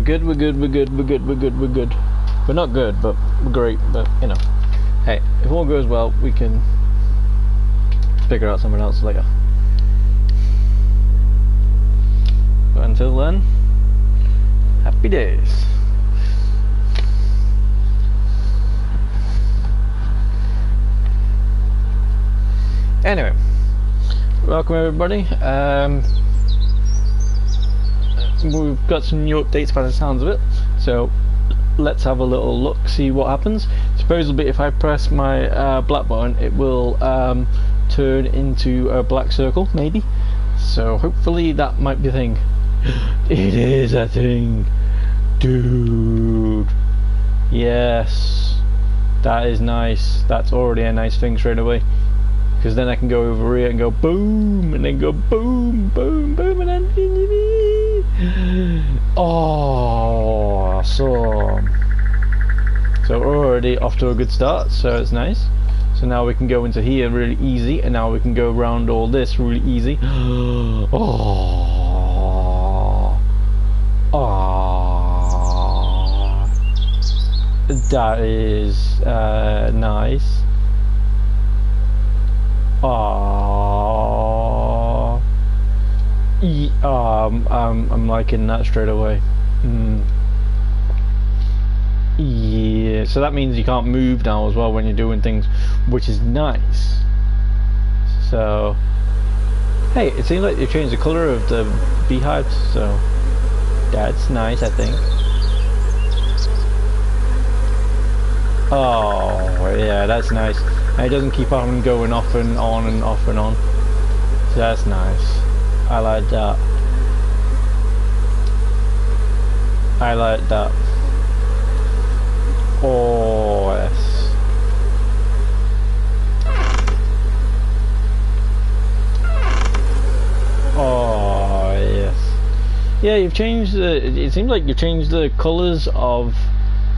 good, we're good, we're good, we're good, we're good, we're good. We're not good, but we're great, but you know. Hey, if all goes well, we can figure out something else later. But until then, happy days. Anyway, welcome everybody. We've got some new updates by the sounds of it, so let's have a little look, see what happens. Supposedly if I press my black button it will turn into a black circle, maybe, so hopefully that might be a thing. It is a thing, dude. Yes, that is nice. That's already a nice thing straight away, because then I can go over here and go boom, and then go boom, boom, boom, and then awesome. So we're already off to a good start, so it's nice. So now we can go into here really easy, and now we can go around all this really easy. That is nice. I'm liking that straight away. Yeah, so that means you can't move now as well when you're doing things, which is nice. So, hey, it seems like they've changed the colour of the beehives, so that's nice, I think. Oh, yeah, that's nice. And it doesn't keep on going off and on and off and on. So that's nice. I like that. I like that. Oh, yes. Oh, yes. Yeah, you've changed the... It seems like you've changed the colours of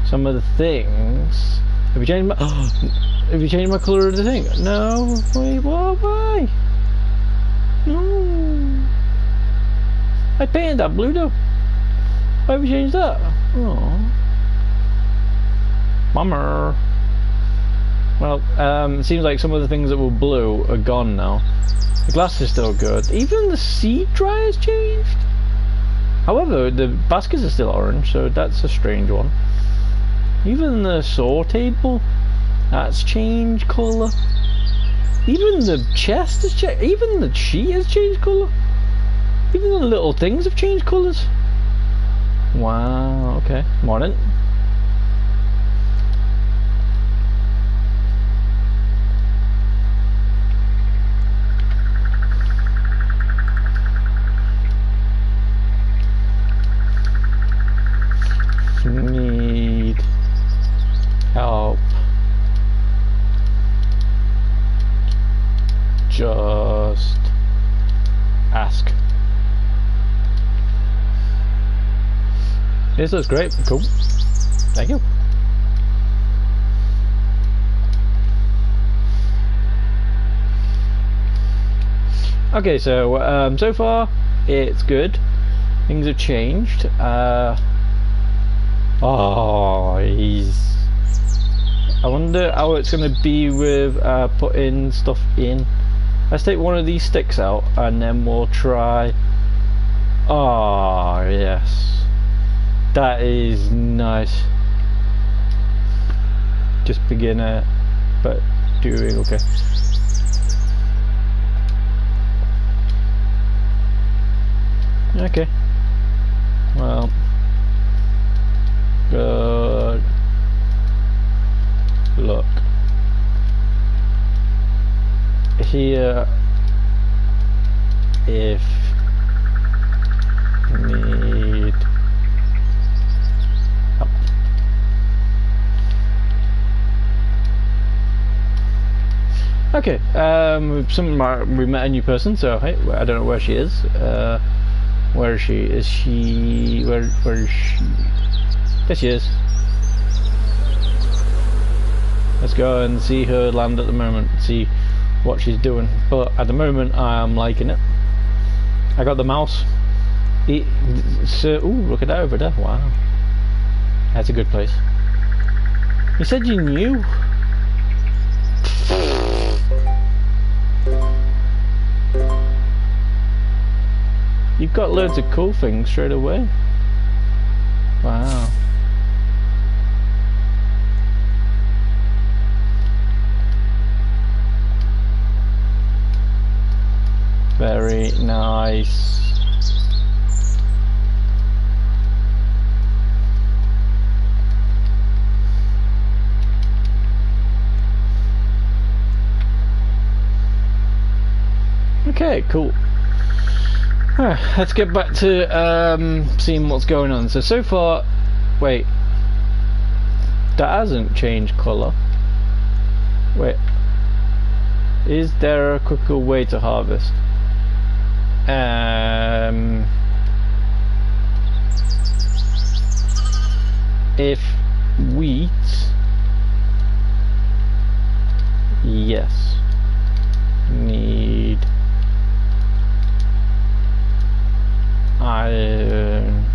some of the things. Have you changed my... Have you changed my colour of the thing? No. Wait, why? No. I painted that blue though. Why have you changed that? Oh. Bummer. Well, it seems like some of the things that were blue are gone now. The glass is still good. Even the seed dryer's changed. However, the baskets are still orange, so that's a strange one. Even the saw table, that's changed colour. Even the chest has changed. Even the sheet has changed colour. Even the little things have changed colours. Wow, okay. Morning. Need help. Just ask. This looks great. Cool. Thank you. Okay, so so far it's good. Things have changed. Oh, I wonder how it's going to be with putting stuff in. Let's take one of these sticks out and then we'll try. Oh, yes. That is nice. Just beginner, but doing okay. Okay. Well. Good luck. Here, if need help. Okay, we met a new person, so hey, I don't know where she is. Where is she? Is she? Where is she? There she is. Let's go and see her land at the moment, see what she's doing. But at the moment I'm liking it. I got the mouse. So, ooh, look at that over there. Wow. That's a good place. You said you knew? You've got loads of cool things straight away. Wow. Very nice. Okay, cool. Alright, let's get back to seeing what's going on. So far, wait, that hasn't changed colour. Wait, is there a quicker way to harvest? If wheat, yes, need iron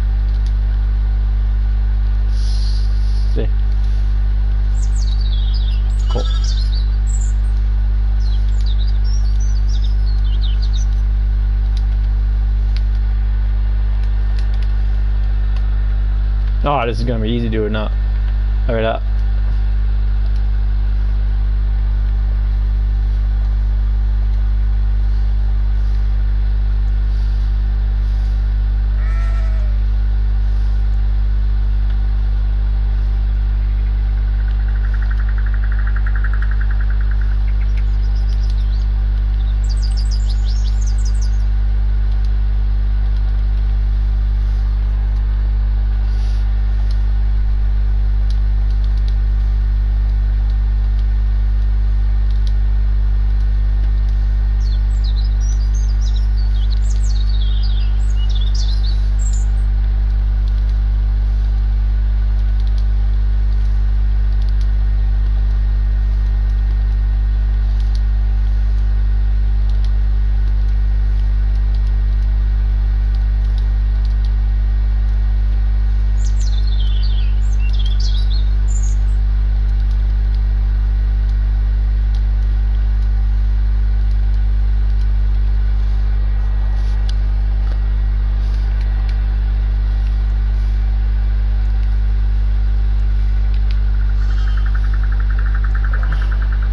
6. Cool. Oh, this is gonna be easy doing that. Look at that.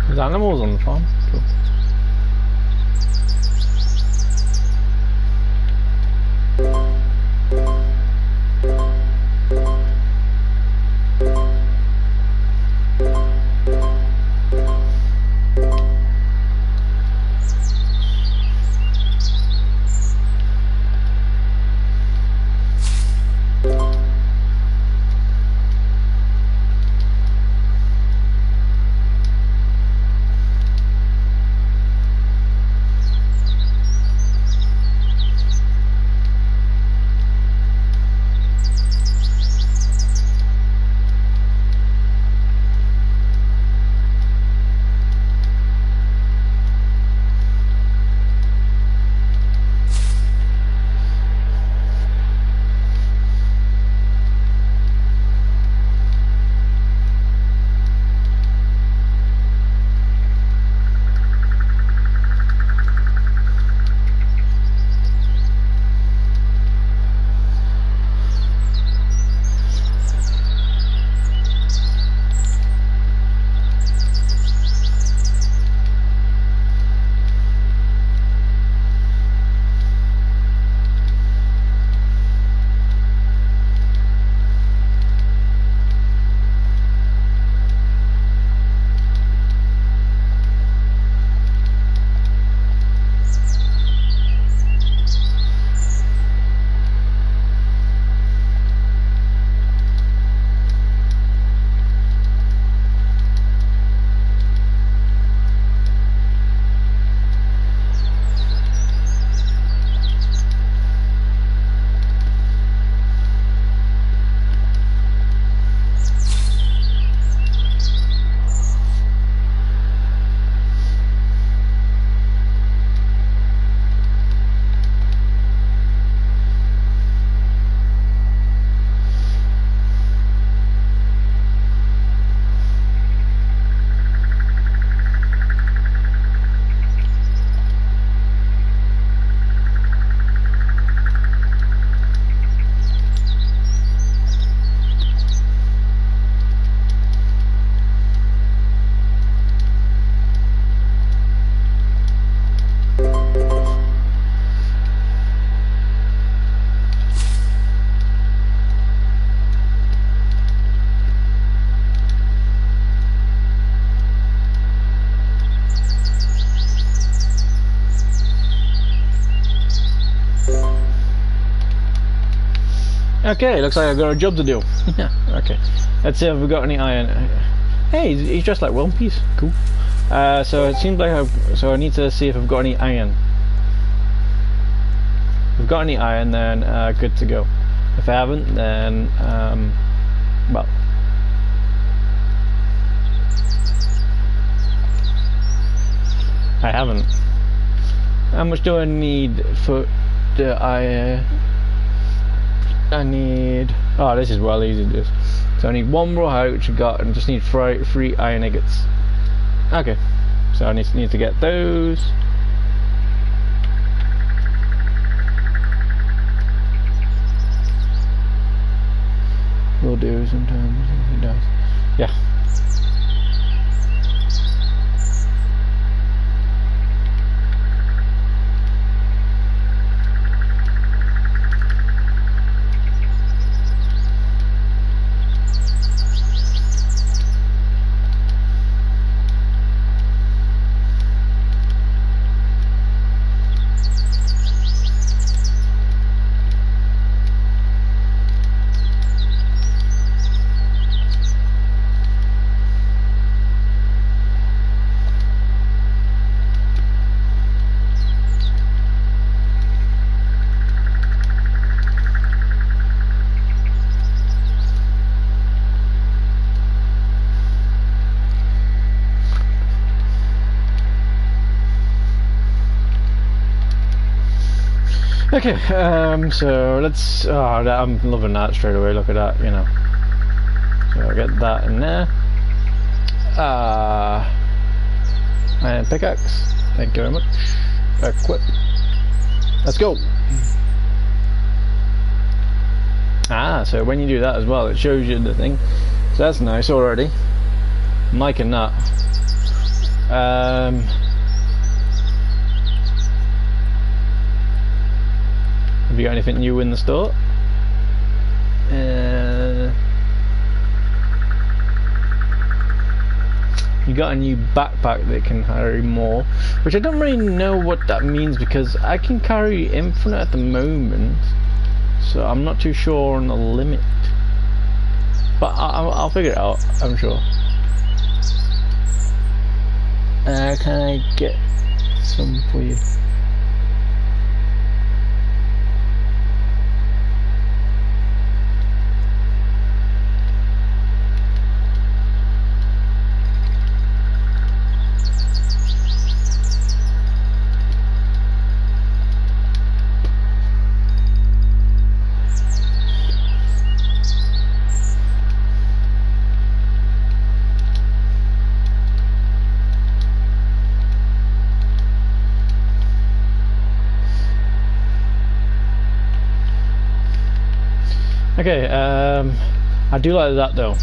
There's animals on the farm. Cool. Okay, looks like I've got a job to do. Yeah, okay. Let's see if we've got any iron. Hey, he's dressed like One Piece. Cool. So it seems like I need to see if I've got any iron. If I've got any iron, then good to go. If I haven't, then well. I haven't. How much do I need for the iron? I need. Oh, this is well easy. This. So I need one raw hide, which I got, and just need three iron ingots. Okay. So I need to get those. Will do sometimes. It does. Yeah. Okay, so let's. Oh, I'm loving that straight away. Look at that, you know. So I'll get that in there. And pickaxe. Thank you very much. Equip. Let's go. So when you do that as well, it shows you the thing. So that's nice already. I'm liking that. Have you got anything new in the store? You got a new backpack that can carry more, which I don't really know what that means because I can carry infinite at the moment, so I'm not too sure on the limit. But I'll figure it out, I'm sure. Can I get some for you? Okay, I do like that though,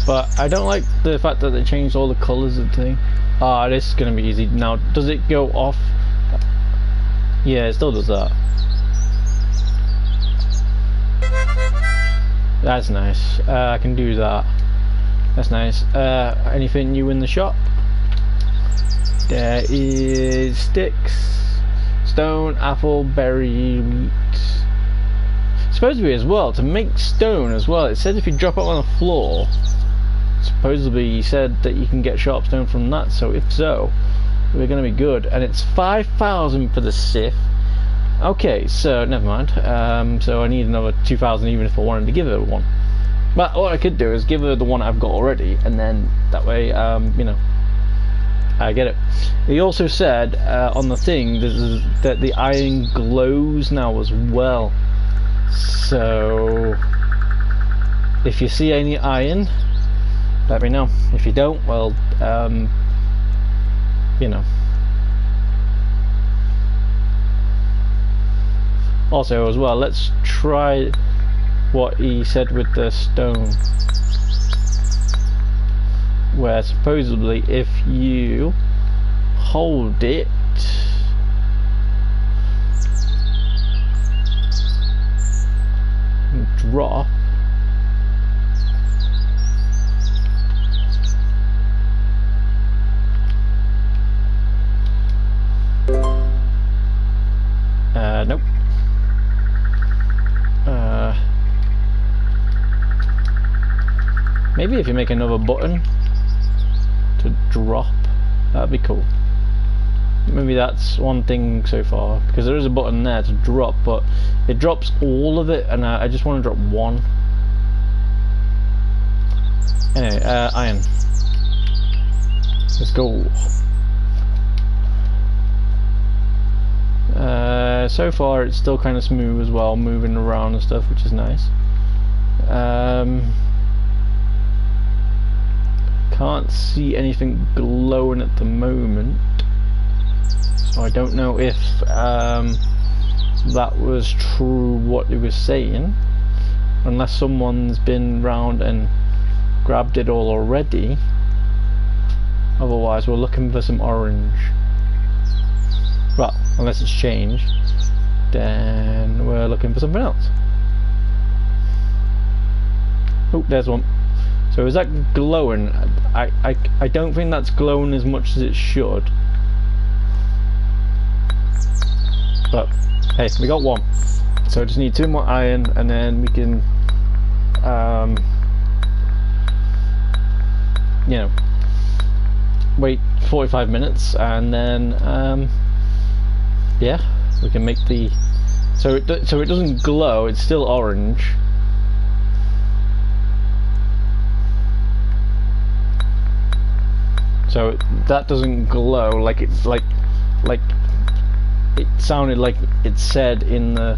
but I don't like the fact that they changed all the colours of the thing. This is going to be easy. Now, does it go off? Yeah, it still does that. That's nice. I can do that. That's nice. Anything new in the shop? There is sticks, stone, apple, berry, wheat. Supposedly as well, to make stone as well, it said if you drop it on the floor, supposedly he said that you can get sharp stone from that, so if so, we're going to be good. And it's 5,000 for the scythe. Okay, so never mind. So I need another 2,000 even if I wanted to give her one. But what I could do is give her the one I've got already, and then that way, you know, I get it. He also said on the thing that the iron glows now as well. So if you see any iron, let me know. If you don't, well, you know. Also as well, let's try what he said with the stone, where supposedly if you hold it and drop, nope. Maybe if you make another button to drop, that'd be cool. Maybe that's one thing so far, because there is a button there to drop, but it drops all of it, and I just want to drop one. Anyway, iron. Let's go. So far it's still kind of smooth as well, moving around and stuff, which is nice. Can't see anything glowing at the moment, so I don't know if that was true what it was saying, unless someone's been round and grabbed it all already. Otherwise we're looking for some orange. Well, unless it's changed, then we're looking for something else. Oh, there's one. So is that glowing? I don't think that's glowing as much as it should. But hey, we got one. So I just need 2 more iron, and then we can you know, wait 45 minutes, and then yeah, we can make the so it doesn't glow, it's still orange. So that doesn't glow like it's like it sounded like it said in the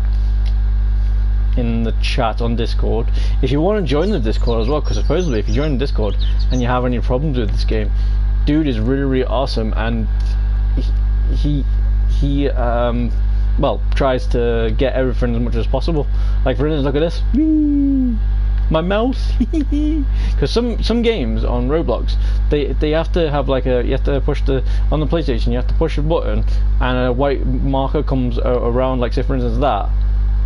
chat on Discord. If you want to join the Discord as well, because supposedly if you join the Discord and you have any problems with this game, dude is really awesome, and he well, tries to get everything as much as possible. Like for instance, look at this. My mouse. Because some games on Roblox, they have to have like you have to push on the PlayStation, you have to push a button and a white marker comes around, like say for instance that,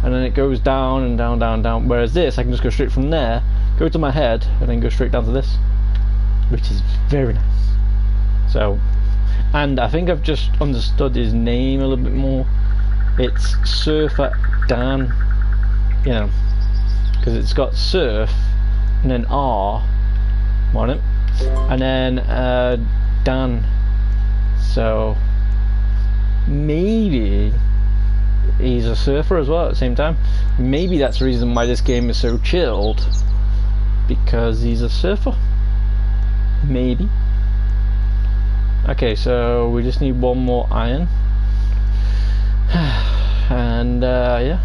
and then it goes down and down, down, down. Whereas this, I can just go straight from there, go to my head, and then go straight down to this, which is very nice. So, and I think I've just understood his name a little bit more. It's surfrdan, you know, because it's got surf and then R on it, and then Dan. So maybe he's a surfer as well at the same time. Maybe that's the reason why this game is so chilled, because he's a surfer. Maybe. Okay, so we just need 1 more iron. And yeah.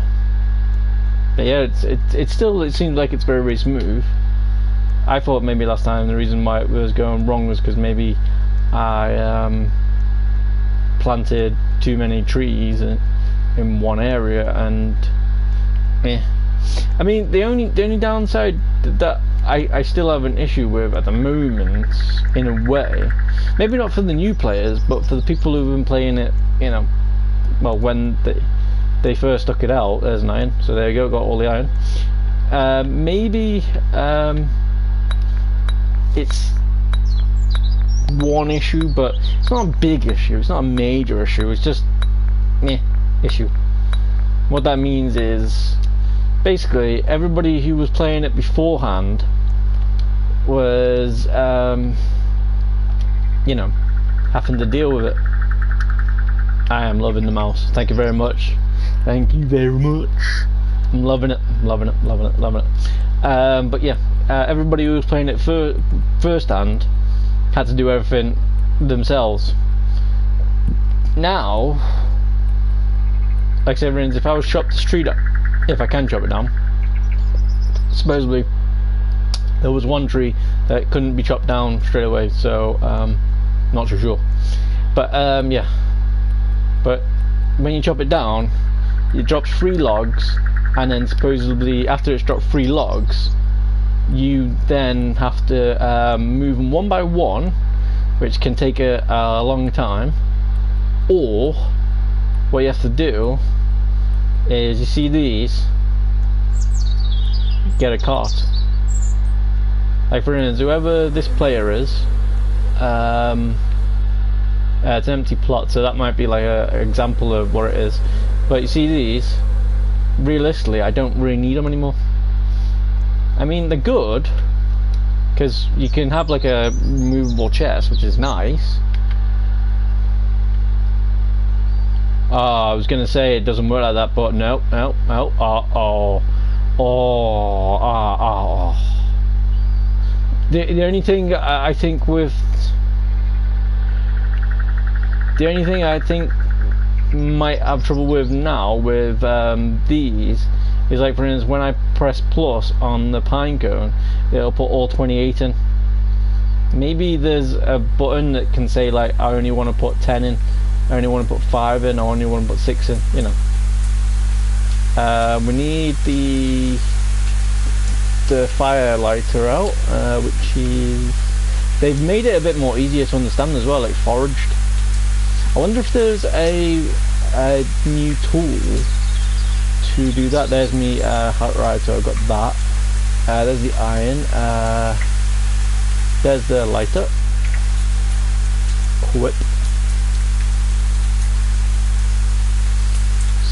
But yeah, it seems like it's very, very smooth. I thought maybe last time the reason why it was going wrong was because maybe I planted too many trees in one area, and yeah. I mean, the only downside that I still have an issue with at the moment, in a way, maybe not for the new players, but for the people who've been playing it, you know, well, when they first took it out. There's an iron, so there you go, got all the iron. Maybe it's one issue, but it's not a big issue, it's not a major issue, it's just issue. What that means is basically everybody who was playing it beforehand was you know, having to deal with it. I am loving the mouse, thank you very much. Thank you very much. I'm loving it, loving it, loving it, loving it. But yeah, everybody who was playing it first hand had to do everything themselves. Now, like I said, if I was chop this tree down, if I can chop it down, supposedly there was one tree that couldn't be chopped down straight away, so not so sure. But yeah, but when you chop it down, it drops 3 logs, and then supposedly after it's dropped 3 logs, you then have to move them one by one, which can take a long time. Or what you have to do is, you see these, get a cart. Like for instance, whoever this player is, it's an empty plot, so that might be like an example of what it is. But you see these, realistically I don't really need them anymore. I mean, they're good because you can have like a movable chest, which is nice. I was gonna say it doesn't work like that, but no. The only thing I think with might have trouble with now with these is, like, for instance, when I press plus on the pine cone, it'll put all 28 in. Maybe there's a button that can say, like, I only want to put 10 in, I only want to put 5 in, I only want to put 6 in, you know. We need the fire lighter out, which is, they've made it a bit more easier to understand as well, like foraged. I wonder if there's a new tool to do that. There's me, right, so I've got that. There's the iron. There's the lighter. Quit.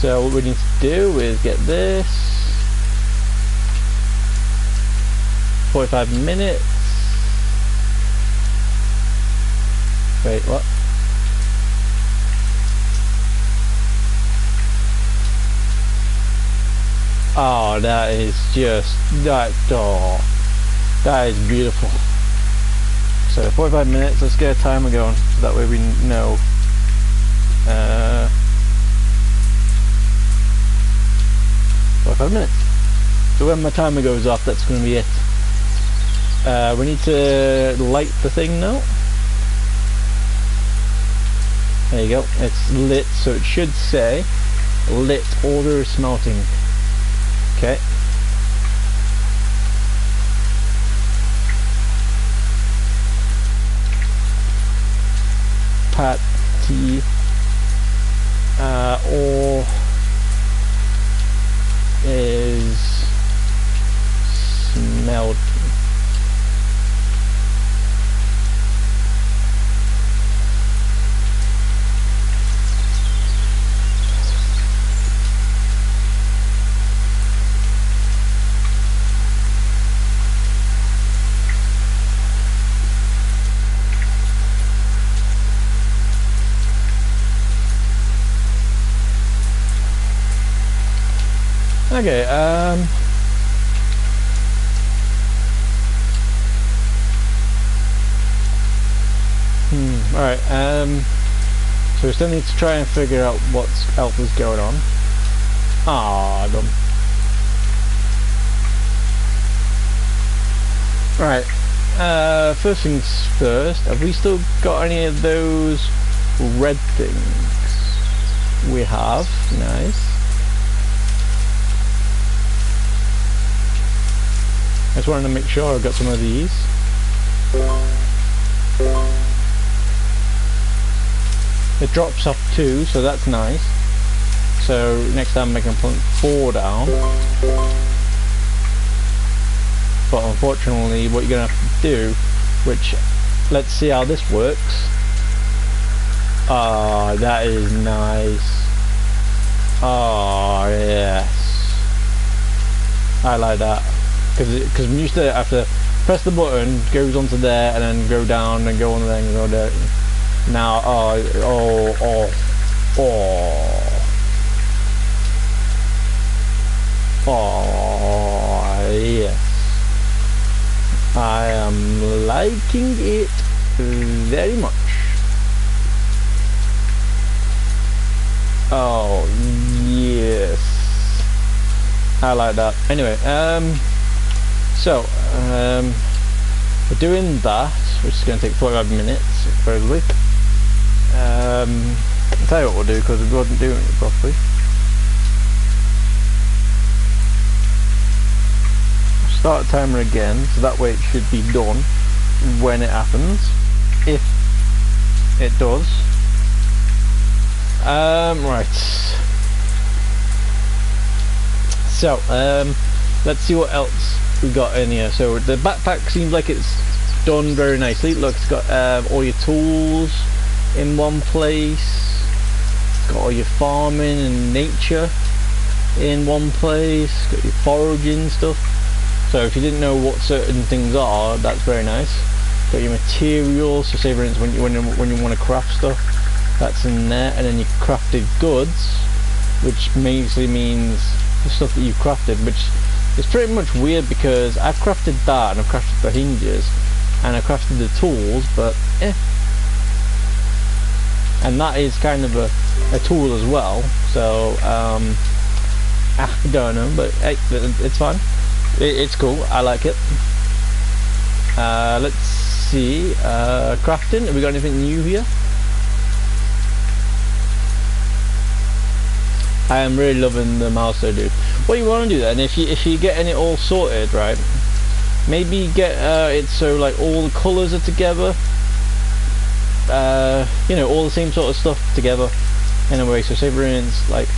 So what we need to do is get this. 45 minutes. Wait, what? Oh, that is just that. Oh, that is beautiful. So 45 minutes. Let's get a timer going, so that way we know. 45 minutes. So when my timer goes off, that's going to be it. We need to light the thing now. There you go. It's lit, so it should say lit order smelting. Okay. Patty ore is smelting. Okay, alright, so we still need to try and figure out what else is going on. Ah, dumb. Right, first things first, have we still got any of those red things? We have, nice. I just wanted to make sure I've got some of these. It drops off 2, so that's nice. So next time I can put 4 down. But unfortunately what you're going to have to do, which, let's see how this works. Ah, that is nice. Oh yes, I like that. Because we used to have to press the button, goes onto there, and then go down, and go on there, and go there. Now, oh, yes. I am liking it very much. Oh, yes. I like that. Anyway, so, we're doing that, which is going to take 45 minutes, supposedly. I'll tell you what we'll do, because we wasn't doing it properly. Start the timer again, so that way it should be done when it happens, if it does. Right. So, let's see what else we got in here. So the backpack seems like it's done very nicely. Look, it's got all your tools in one place. It's got all your farming and nature in one place. Got your foraging stuff. So if you didn't know what certain things are, that's very nice. Got your materials, so say for instance when you want to craft stuff, that's in there, and then your crafted goods, which basically means the stuff that you've crafted, which is pretty much weird because I've crafted that and I've crafted the hinges and I've crafted the tools, but and that is kind of a tool as well, so I don't know, but hey, it's fine. It's cool, I like it. Let's see, crafting, have we got anything new here? I am really loving the mouse though, dude. What you want to do then, if you're getting it all sorted, right, maybe get it so like all the colours are together, you know, all the same sort of stuff together in a way. So say for instance, like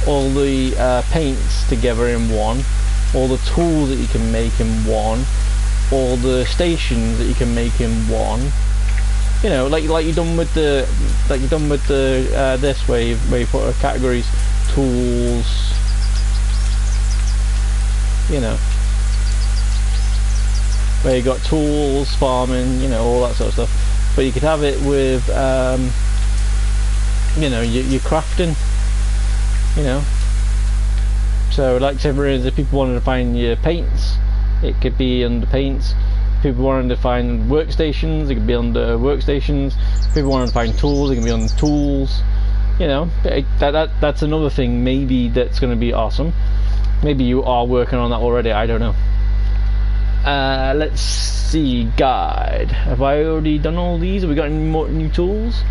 all the paints together in one, all the tools that you can make in one, all the stations that you can make in one. You know, like you've done with the this way where you put categories, tools. You know, where you got tools, farming, you know, all that sort of stuff. But you could have it with, you know, your crafting. You know, so like say for instance, if people wanted to find your paints, it could be under paints. If people wanted to find workstations, it could be under workstations. If people wanted to find tools, it can be on tools. You know, that's another thing maybe that's going to be awesome. Maybe you are working on that already, I don't know. Let's see, guide. Have I already done all these? Have we got any more new tools?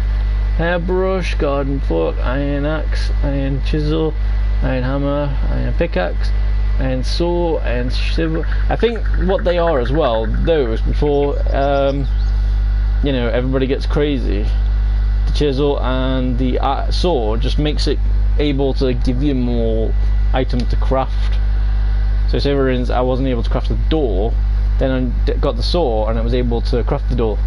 Hairbrush, garden fork, iron axe, iron chisel, iron hammer, iron pickaxe, iron saw, iron shovel. I think what they are as well, those, before you know, everybody gets crazy, the chisel and the saw just makes it able to give you more items to craft. So say for instance, I wasn't able to craft the door, then I got the saw and I was able to craft the door.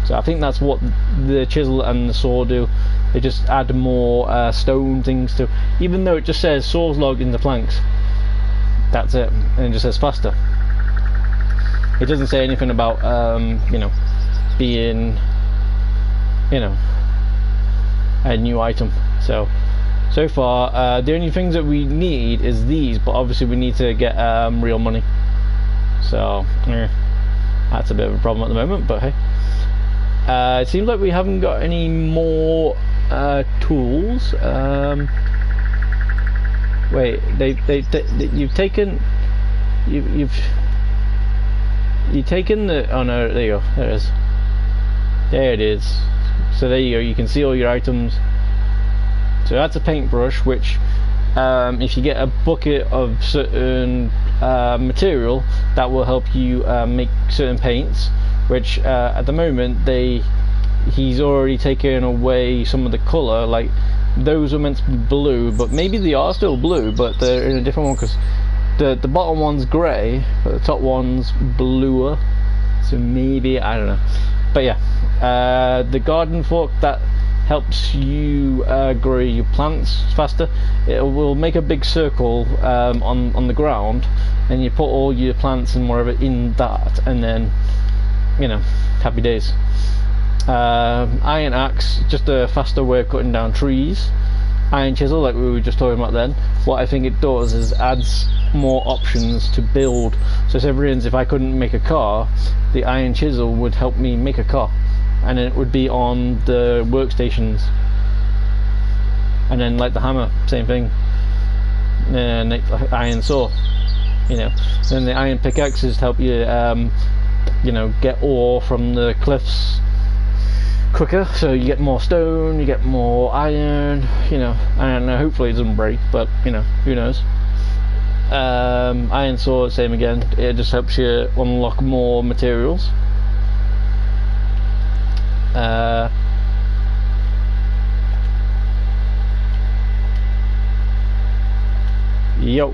So I think that's what the chisel and the saw do. They just add more stone things to, even though it just says saws logged into planks. That's it, and it just says faster. It doesn't say anything about you know, being, you know, a new item. So far the only things that we need is these, but obviously we need to get real money. So that's a bit of a problem at the moment, but hey. It seems like we haven't got any more tools. Wait, you've taken the, oh no, there you go, there it is. There it is. So there you go, you can see all your items. So that's a paintbrush, which if you get a bucket of certain material, that will help you make certain paints, which at the moment he's already taken away some of the colour. Like those are meant to be blue, but maybe they are still blue, but they're in a different one, because the bottom one's grey but the top one's bluer, so maybe, I don't know. But yeah, the garden fork, that helps you grow your plants faster. It will make a big circle on the ground, and you put all your plants and whatever in that, and then, you know, happy days. Iron axe, just a faster way of cutting down trees. Iron chisel, like we were just talking about then, what I think it does is adds more options to build. So say for instance, if I couldn't make a car, the iron chisel would help me make a car, and then it would be on the workstations. And then like the hammer, same thing, and iron saw, you know. Then the iron pickaxes help you you know, get ore from the cliffs quicker, so you get more stone, you get more iron, you know. I don't know, hopefully it doesn't break, but you know, who knows. Iron sword, same again, it just helps you unlock more materials. Yo.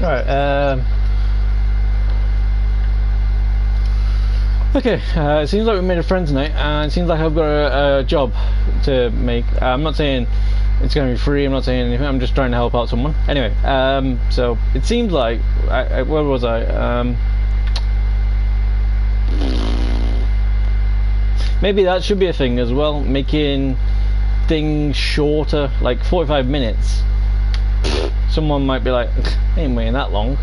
Right. Okay, it seems like we made a friend tonight, and it seems like I've got a job to make. I'm not saying it's going to be free, I'm not saying anything, I'm just trying to help out someone. Anyway, so it seems like, where was I? Maybe that should be a thing as well, making things shorter, like 45 minutes. Someone might be like, I ain't waiting that long.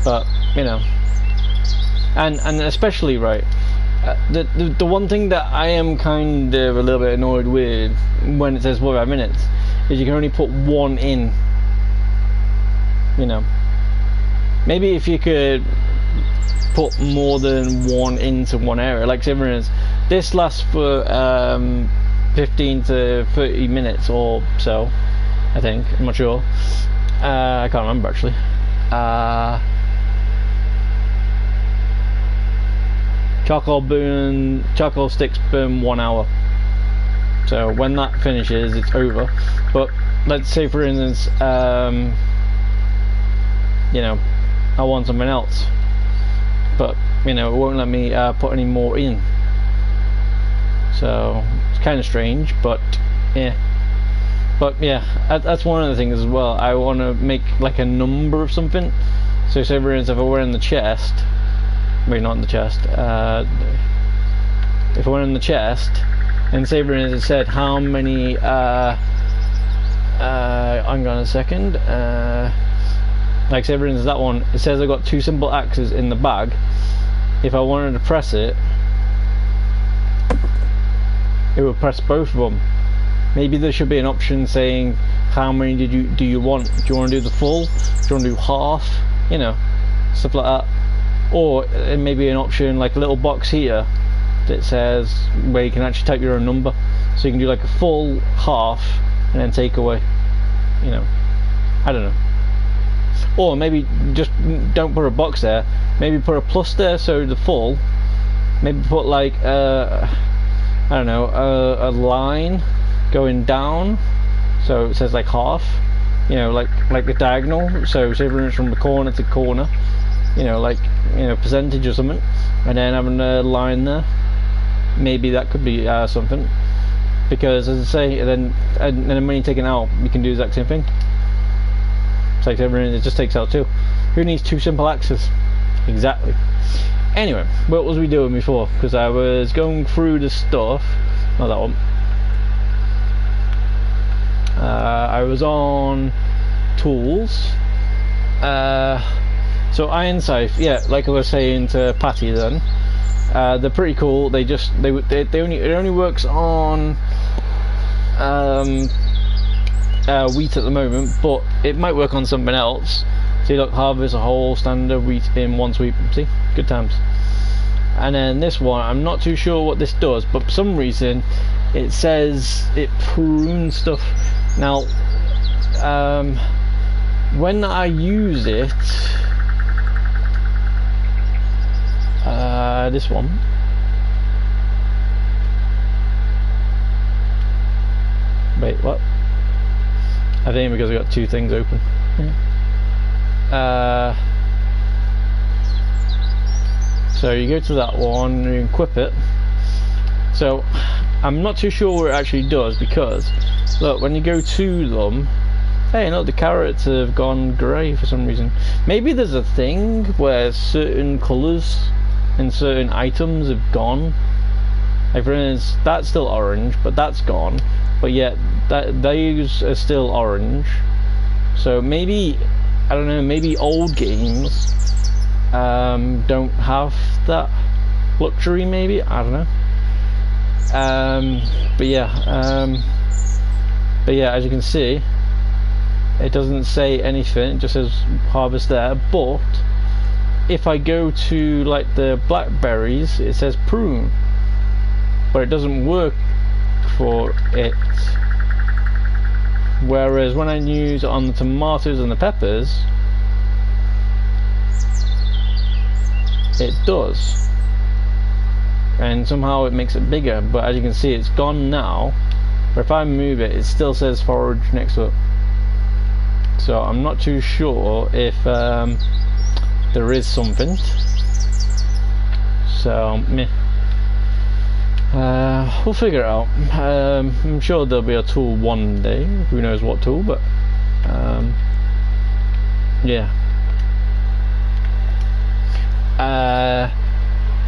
But, you know. And especially, right, the one thing that I am kind of a little bit annoyed with when it says 45 minutes is you can only put one in. You know. Maybe if you could put more than one into one area, like say for instance, this lasts for 15 to 30 minutes or so, I think. I'm not sure. I can't remember actually. Charcoal sticks burn 1 hour. So when that finishes, it's over. But let's say, for instance, you know, I want something else, but you know, it won't let me put any more in. So it's kind of strange, but yeah. But yeah, that's one of the things as well. I want to make like a number of something. So say for instance, if I were in the chest. Wait, not in the chest. If I went in the chest, and say for instance it said how many, hang on a second, like say for instance that one, it says I got 2 simple axes in the bag. If I wanted to press it, it would press both of them. Maybe there should be an option saying how many do you want? Do you want to do the full? Do you want to do half? You know, stuff like that. Or maybe an option like a little box here that says where you can actually type your own number, so you can do like a full, half, and then take away. You know, I don't know. Or maybe just don't put a box there. Maybe put a plus there, so the full. Maybe put like I don't know, a line going down, so it says like half. You know, like a diagonal. So say for instance from the corner to corner. You know, like, you know, percentage or something, and then having a line there. Maybe that could be something, because as I say, and then when you take it out, you can do the exact same thing. It's like everything, it just takes out 2. Who needs 2 simple axes? Exactly. Anyway, what was we doing before? Because I was going through the stuff. Not that one. I was on tools. So iron scythe, yeah, like I was saying to Patty then, they're pretty cool. It only works on wheat at the moment, but it might work on something else. See, look, harvest a whole standard wheat in 1 sweep. See, good times. And then this one, I'm not too sure what this does, but for some reason it says it prunes stuff. Now, when I use it. This one. Wait, what? I think because I got 2 things open. Yeah. So you go to that one, you equip it. So I'm not too sure what it actually does, because look, when you go to them, hey, look, the carrots have gone grey for some reason. Maybe there's a thing where certain colours and certain items have gone. Like for instance, that's still orange, but that's gone. But yet, those are still orange. So maybe, I don't know, maybe old games don't have that luxury, maybe, I don't know. But yeah, as you can see, it doesn't say anything, it just says harvest there. But if I go to like the blackberries, it says prune, but it doesn't work for it. Whereas when I use it on the tomatoes and the peppers, it does, and somehow it makes it bigger. But as you can see, it's gone now. But if I move it, it still says forage next to it. so I'm not too sure if there is something. So meh. We'll figure it out. I'm sure there'll be a tool one day. Who knows what tool, but yeah.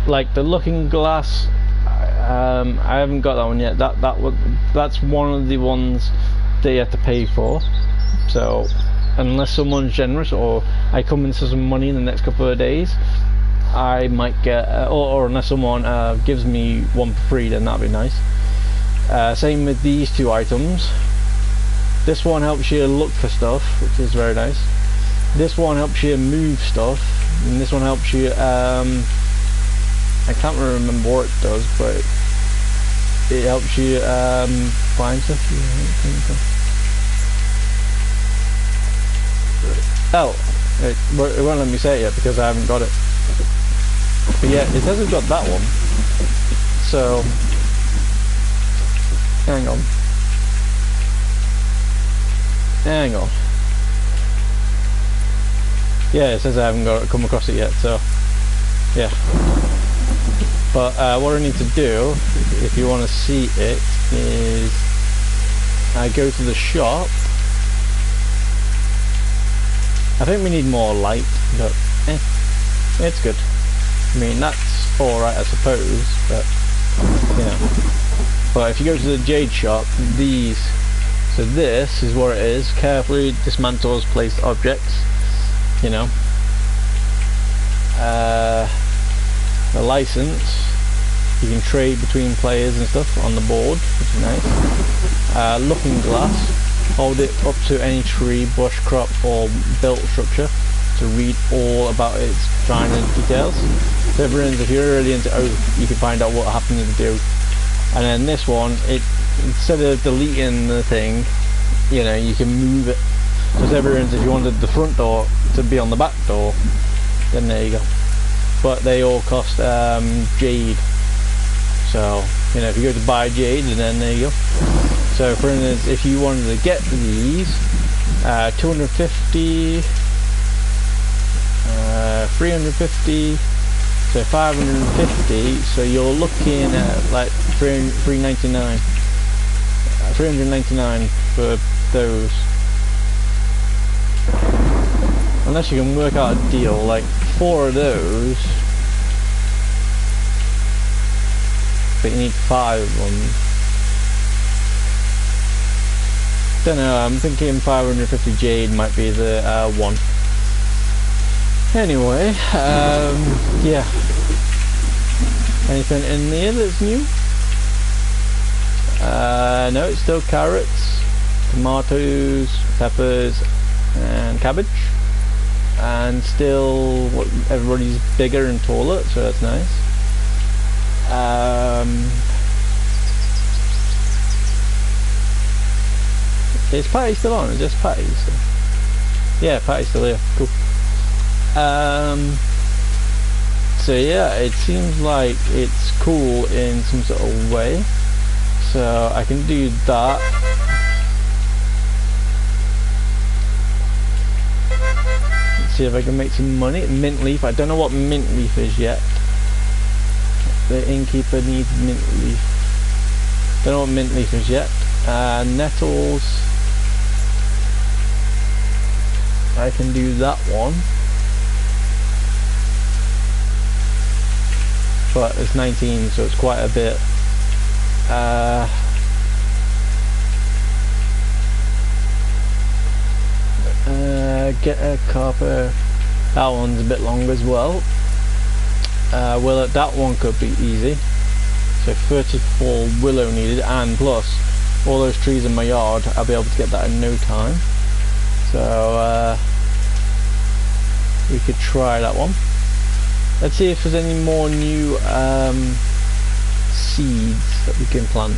Like the looking glass, I haven't got that one yet. That's one of the ones that you have to pay for. So unless someone's generous or I come into some money in the next couple of days, I might get, or unless someone gives me one for free, then that'd be nice. Same with these two items. This one helps you look for stuff, which is very nice. This one helps you move stuff, and this one helps you, I can't remember what it does, but it helps you find stuff. Oh, it won't let me say it yet because I haven't got it. But yeah, it says it's got that one. So, hang on. Yeah, it says I haven't come across it yet, so yeah. But what I need to do, if you want to see it, is I go to the shop. I think we need more light, but it's good. I mean, that's alright, I suppose, but you know. But if you go to the jade shop, so this is what it is: carefully dismantles placed objects. You know, the license, you can trade between players and stuff on the board, which is nice. Looking glass, hold it up to any tree, bush, crop or built structure to read all about its finer details. So if you're really into oath, you can find out what happened to do. And then this one, instead of deleting the thing, you know, you can move it. So if you wanted the front door to be on the back door, then there you go. But they all cost jade. So, you know, if you go to buy jade, then there you go. So for instance, if you wanted to get these, 250, 350, so 550, so you're looking at like 399 for those. Unless you can work out a deal, like 4 of those, but you need 5 of them. Don't know, I'm thinking 550 jade might be the one. Anyway, yeah. Anything in there that's new? No, it's still carrots, tomatoes, peppers, and cabbage. And still, everybody's bigger and taller, so that's nice. Is Patty still on? Is just Patty still? Yeah, Patty's still here. Cool. So yeah, it seems like it's cool in some sort of way. So I can do that. Let's see if I can make some money. Mint leaf. I don't know what mint leaf is yet. The innkeeper needs mint leaf. Don't know what mint leaf is yet. Nettles. I can do that one. But it's 19, so it's quite a bit. Get a copper. That one's a bit long as well. Well, that one could be easy. So 34 willow needed, and plus all those trees in my yard, I'll be able to get that in no time. So we could try that one. Let's see if there's any more new seeds that we can plant.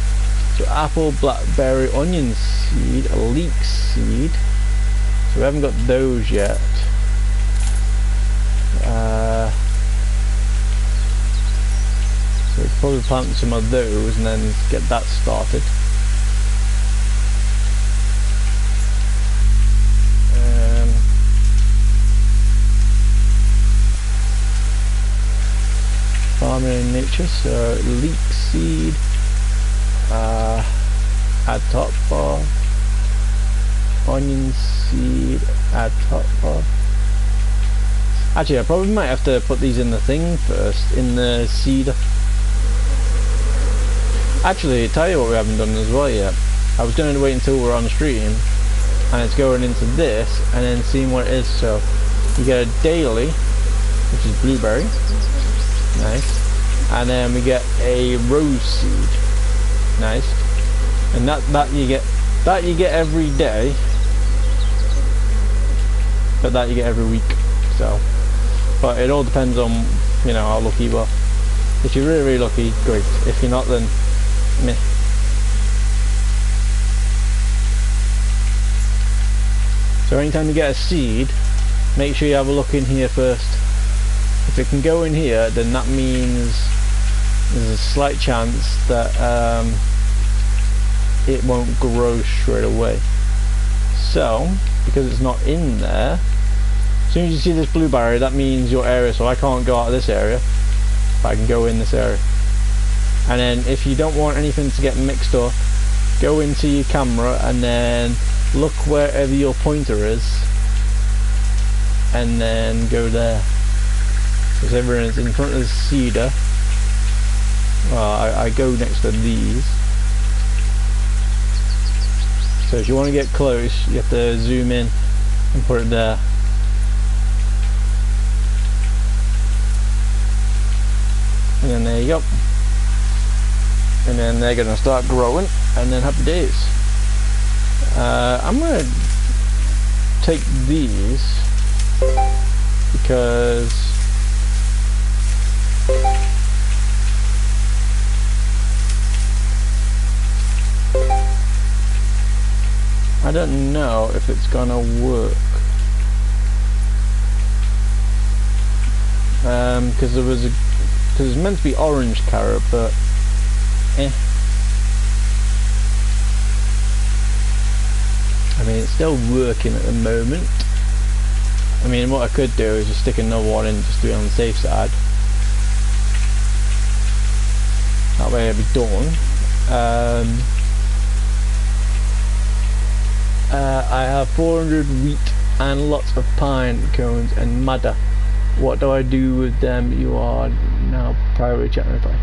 So apple, blackberry, onion seed, a leek seed. So we haven't got those yet. So we'll probably plant some of those and then get that started. farming in nature. So leek seed, add top bar, onion seed, add top bar. Actually, I probably might have to put these in the thing first, in the seed. Actually, tell you what we haven't done as well yet. I was going to wait until we're on stream, and it's going into this, and then seeing what it is. So you get a daily, which is blueberry, nice, and then we get a rose seed, nice, and that you get every day, but that you get every week. So, but it all depends on, you know, how lucky you are. If you're really, really lucky, great. If you're not, then meh. So anytime you get a seed, make sure you have a look in here first. If it can go in here, then that means there's a slight chance that it won't grow straight away. So, because it's not in there, as soon as you see this blue barrier, that means your area, so I can't go out of this area, but I can go in this area. And then if you don't want anything to get mixed up, go into your camera and then look wherever your pointer is, and then go there. Because everyone's in front of the cedar. Well, I go next to these. So if you want to get close, you have to zoom in and put it there. And then there you go. And then they're going to start growing, and then happy days. I'm going to take these because I don't know if it's going to work. Because it's meant to be orange carrot, but I mean, it's still working at the moment. I mean, what I could do is just stick another one in, just do it on the safe side. That way it'll be done. I have 400 wheat and lots of pine cones and madder. What do I do with them? You are now priority chat reply.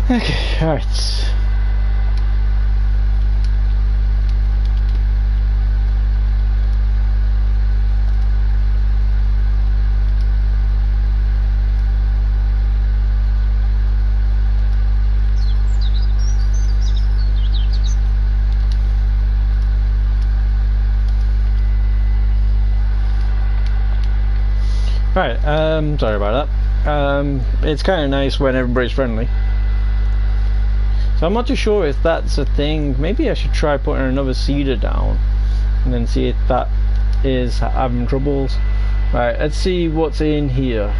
Okay, alright. Right, sorry about that. It's kind of nice when everybody's friendly. So I'm not too sure if that's a thing. Maybe I should try putting another seeder down and then see if that is having troubles. Right, let's see what's in here.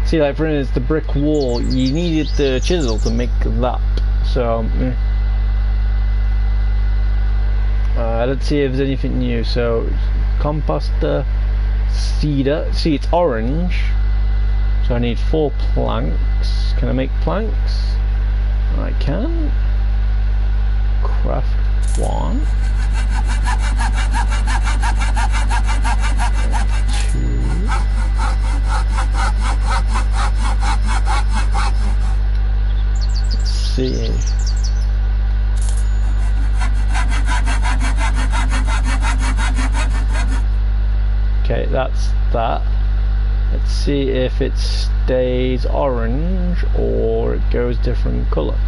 See, like for instance, the brick wall, you needed the chisel to make that. So, let's see if there's anything new. So, composter, cedar. See, it's orange. So I need 4 planks. Can I make planks? I can. Craft 1. 2. Let's see. Okay, that's that. Let's see if it stays orange or it goes different colour.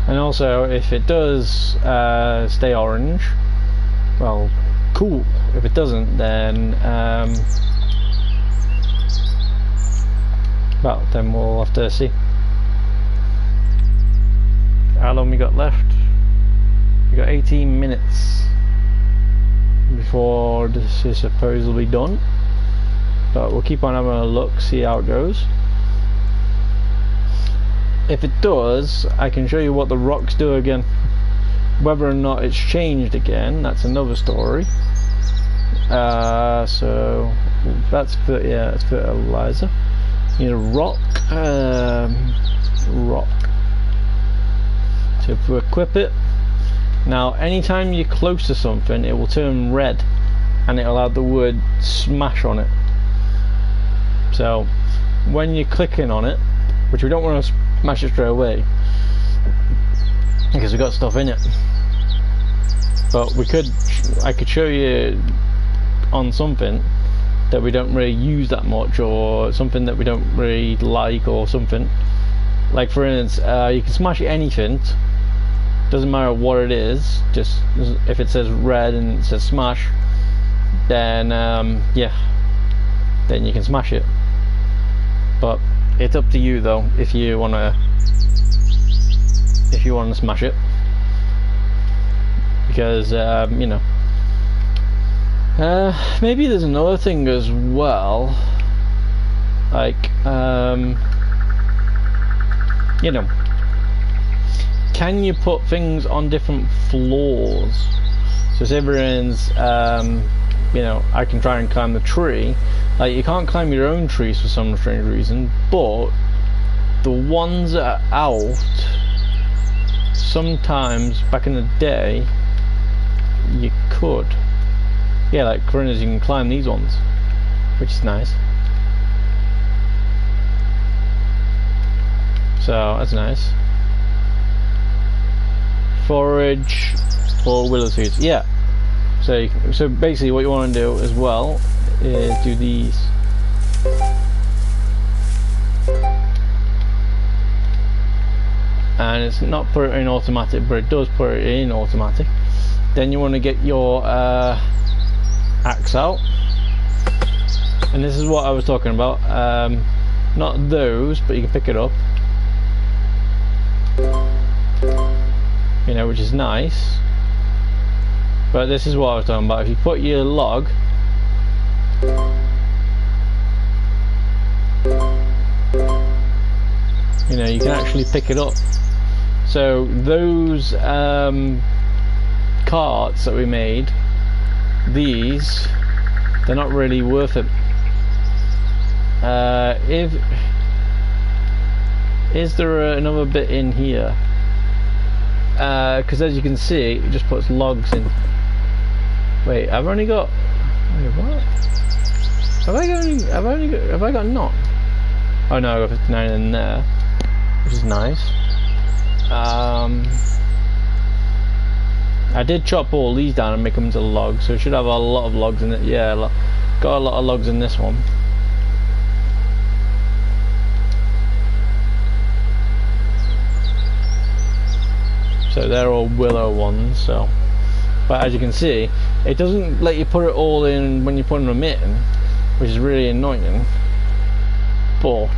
And also, if it does stay orange, well, cool. If it doesn't, then well, then we'll have to see. How long we got left? We got 18 minutes before this is supposedly done. But we'll keep on having a look, see how it goes. If it does, I can show you what the rocks do again. Whether or not it's changed again, that's another story. So that's that's fertilizer. You need a rock, to equip it. Now, anytime you're close to something, it will turn red, and it'll have the word smash on it. So, when you're clicking on it, which we don't want to smash it straight away, because we've got stuff in it. But I could show you on something that we don't really use that much, or something that we don't really like, or something. Like for instance, you can smash anything, doesn't matter what it is, just if it says red and it says smash, then yeah, then you can smash it. But it's up to you though, if you wanna smash it, because you know. Maybe there's another thing as well, like you know, can you put things on different floors? So say for instance, you know, I can try and climb the tree. Like, you can't climb your own trees for some strange reason, but the ones that are out, sometimes back in the day you could. Yeah, like for instance, you can climb these ones, which is nice. So that's nice. Forage for willow seeds. Yeah. So basically, what you want to do as well is do these. And it's not put it in automatic, but it does put it in automatic. Then you want to get your axe out, and this is what I was talking about. Not those, but you can pick it up, you know, which is nice. But this is what I was talking about. If you put your log, you know, you can actually pick it up. So those carts that we made, these, they're not really Is there another bit in here? Because as you can see, it just puts logs in. Wait, I've only got. Wait, what? Have I got not? Oh no, I got 59 in there, which is nice. I did chop all these down and make them into logs, so it should have a lot of logs in it. Yeah, got a lot of logs in this one. So they're all willow ones. So, but as you can see, it doesn't let you put it all in when you're putting them in, which is really annoying. But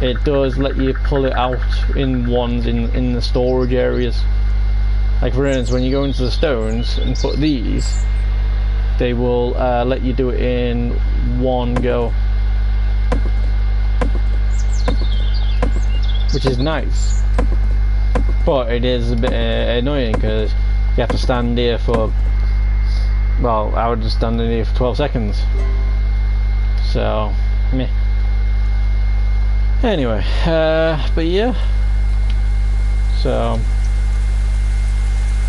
it does let you pull it out in ones in the storage areas. Like for instance, when you go into the stones and put these, they will let you do it in one go, which is nice. But it is a bit annoying because you have to stand here for, well, I would just stand in here for 12 seconds. So, meh. Anyway, but yeah. So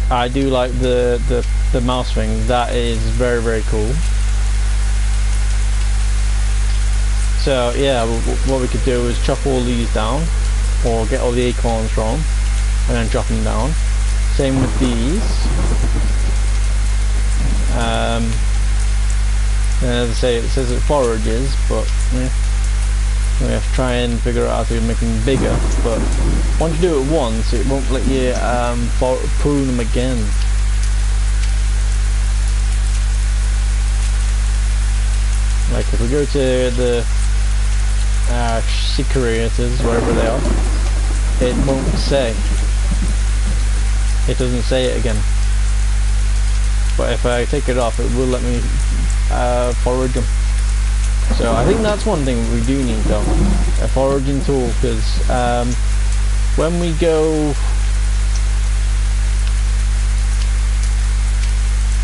I do like the mouse thing. That is very, very cool. So yeah, what we could do is chop all these down, or get all the acorns from, and then chop them down. Same with these. And as I say, it says it forages, but yeah, we have to try and figure out how to make them bigger. But once you do it once, it won't let you prune them again. Like if we go to the sea creators, wherever they are, it won't say. It doesn't say it again. But if I take it off, it will let me forage them. So I think that's one thing we do need though, a foraging tool, because when we go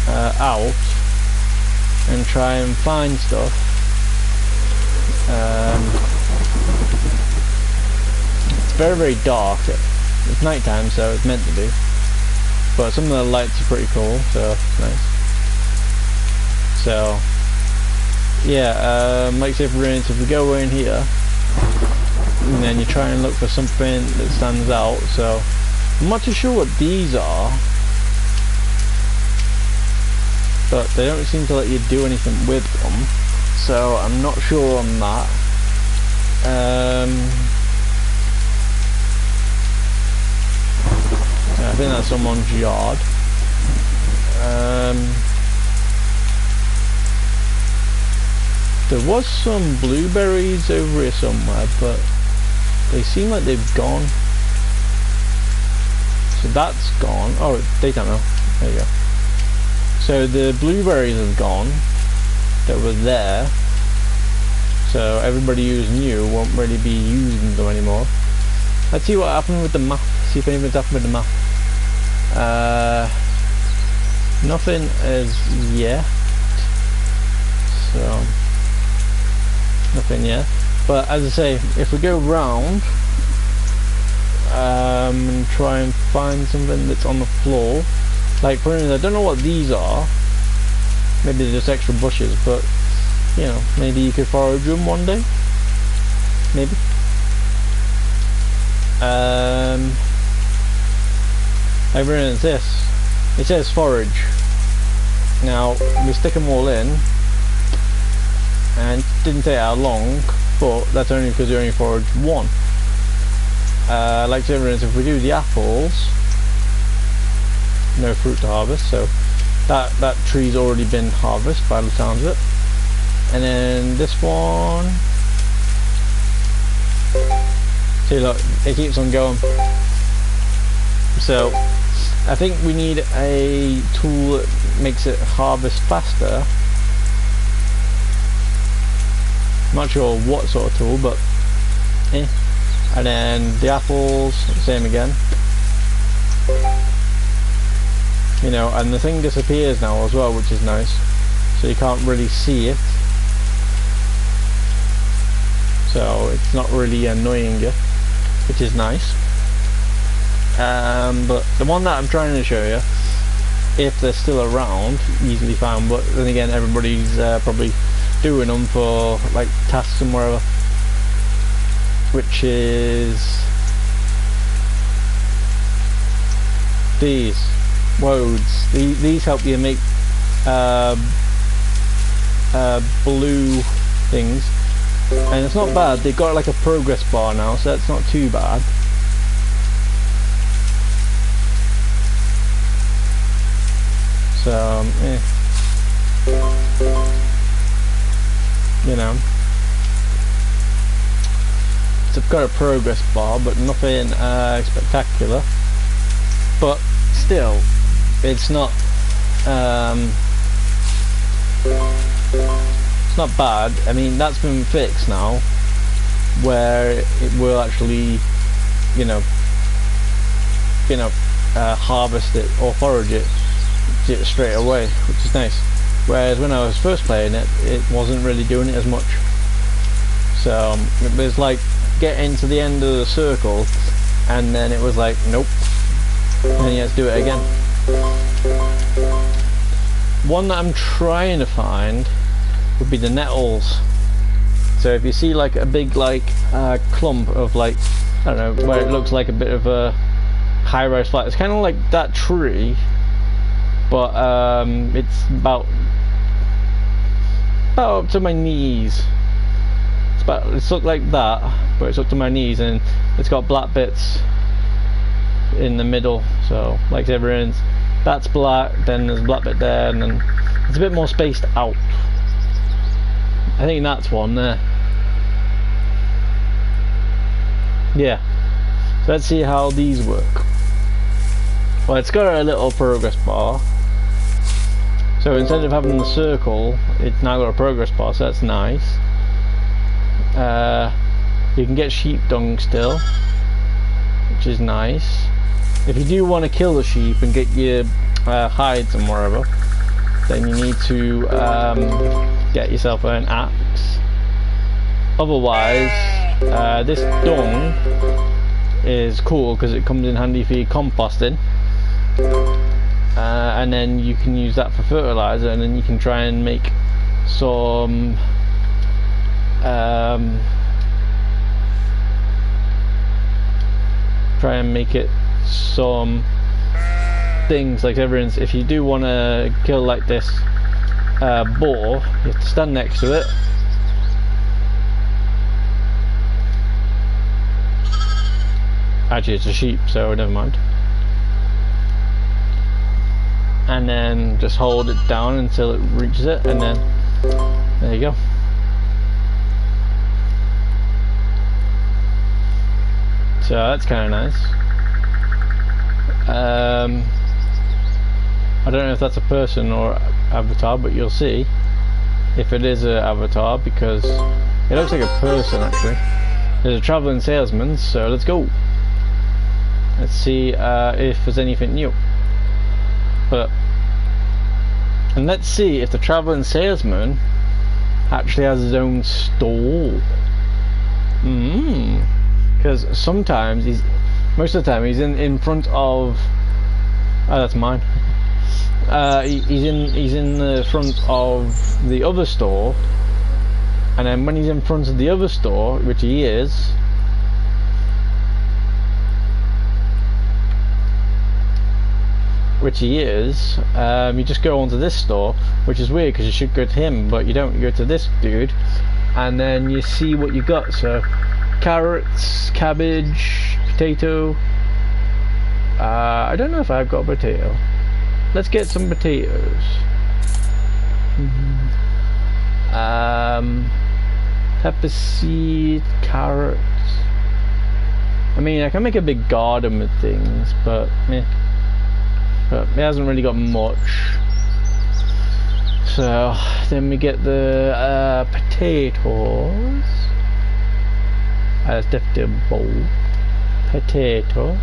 out and try and find stuff, it's very, very dark. It's nighttime, so it's meant to be. But some of the lights are pretty cool, so it's nice. So yeah, like say for instance, if we go in here and then you try and look for something that stands out. So I'm not too sure what these are, but they don't seem to let you do anything with them, so I'm not sure on that. I think that's someone's yard. There was some blueberries over here somewhere, but they seem like they've gone. So that's gone. Oh, it's daytime now. There you go. So the blueberries have gone that were there. So everybody who's new won't really be using them anymore. Let's see what happened with the map. See if anything's happened with the map. Nothing as yet. So nothing yet. But as I say, if we go round and try and find something that's on the floor, like for instance, I don't know what these are. Maybe they're just extra bushes, but you know, maybe you could forage them one day. Maybe. Like for instance, this. It says forage. Now we stick them all in, and it didn't take how long, but that's only because we only foraged one. Like for instance, if we do the apples, no fruit to harvest, so that tree's already been harvested by the sounds of it. And then this one, see, look, it keeps on going. So I think we need a tool that makes it harvest faster. I'm not sure what sort of tool, but eh. And then the apples, same again. You know, and the thing disappears now as well, which is nice. So you can't really see it. So it's not really annoying you. which is nice. But the one that I'm trying to show you, if they're still around, easily found, but then again everybody's probably doing them for like tasks and whatever, which is these woads. These help you make blue things, and it's not bad. They've got like a progress bar now, so that's not too bad. So you know, it's got a progress bar, but nothing spectacular. But still, it's not bad. I mean, that's been fixed now, where it will actually, harvest it or forage it straight away, which is nice. Whereas when I was first playing it, it wasn't really doing it as much. So it was like getting to the end of the circle, and then it was like, nope, and then you have to do it again. One that I'm trying to find would be the nettles. So if you see like a big clump of I don't know, where it looks like a bit of a high-rise flat, it's kind of like that tree, but it's about up to my knees. It's looked like that, but it's up to my knees, and it's got black bits in the middle. So like everyone's, that's black, then there's a black bit there, and then it's a bit more spaced out. I think that's one there. Yeah. So let's see how these work. Well, it's got a little progress bar. So instead of having the circle, it's now got a progress bar, so that's nice. You can get sheep dung still, which is nice. If you do want to kill the sheep and get your hides and whatever, then you need to get yourself an axe. Otherwise, this dung is cool because it comes in handy for your composting, and then you can use that for fertilizer, and then you can try and make some some things. Like everyone's, if you do want to kill like this boar, you have to stand next to it, actually it's a sheep, so never mind, and then just hold it down until it reaches it, and then there you go. So that's kind of nice. I don't know if that's a person or avatar, but you'll see if it is an avatar, because it looks like a person actually. There's a traveling salesman, so let's go. Let's see if there's anything new. And let's see if the traveling salesman actually has his own stall. Because sometimes most of the time he's in front of. Oh, that's mine. He's in the front of the other store, and then when he's in front of the other store, which he is, you just go onto this store, which is weird because you should go to him, but you don't. You go to this dude, and then you see what you got. So carrots, cabbage, potato. I don't know if I've got a potato. Let's get some potatoes. Pepper seed, carrots. I mean, I can make a big garden with things, but it hasn't really got much. So then we get the potatoes. That's definitely a bowl. Potato.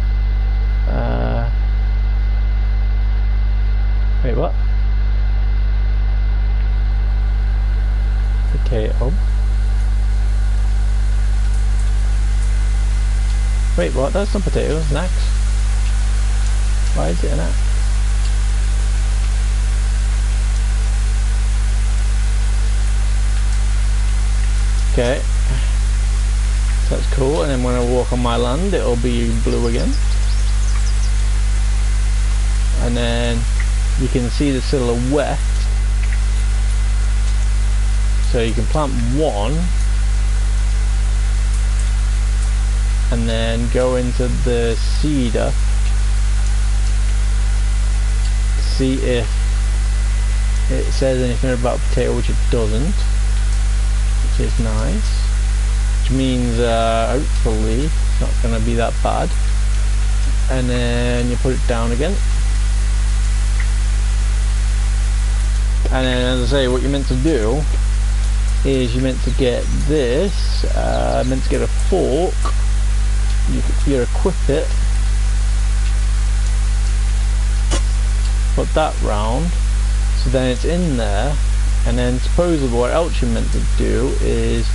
Wait, what? Potato. Wait, what? That's not potatoes. An axe. Why is it an axe? Okay. So that's cool. And then when I walk on my land, it'll be blue again. And then you can see the silhouette. So you can plant one and then go into the cedar, see if it says anything about potato, which it doesn't, which is nice, which means hopefully it's not going to be that bad. And then you put it down again, and then as I say, what you're meant to do is you're meant to get this, meant to get a fork, you equip it, put that round, so then it's in there, and then supposedly what else you're meant to do is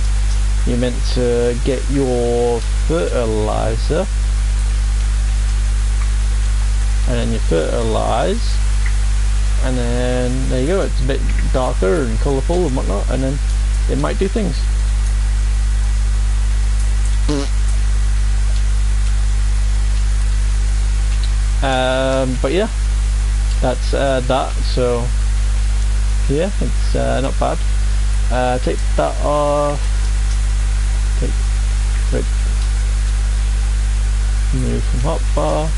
you're meant to get your fertilizer, and then you fertilize, and then there you go, it's a bit darker and colourful and whatnot, and then it might do things. But yeah, that's that. So yeah, it's not bad. Take that off. Move from hotbar.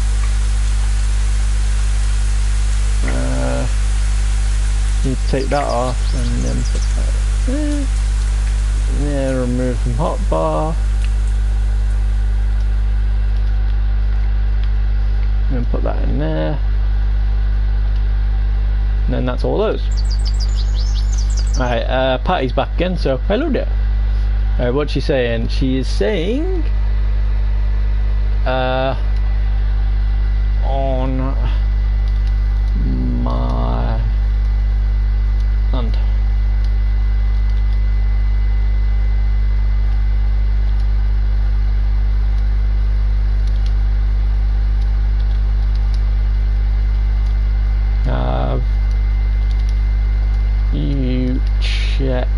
You take that off and then put that there. Yeah, remove from hotbar. And then put that in there. And then that's all those. Alright, Patty's back again, so hello there. Alright, what's she saying? She is saying on my land. Have you checked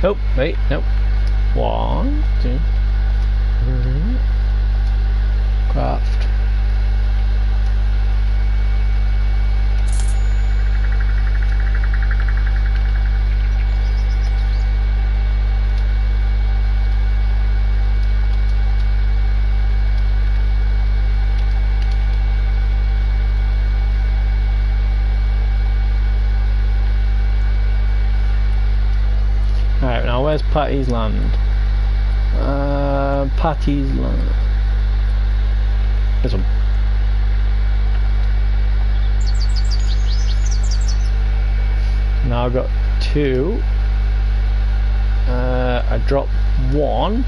oh, wait, nope. 1, 2, 3. Craft. Alright, now where's Patty's land? Patty's land. This one. Now I've got 2. I drop 1.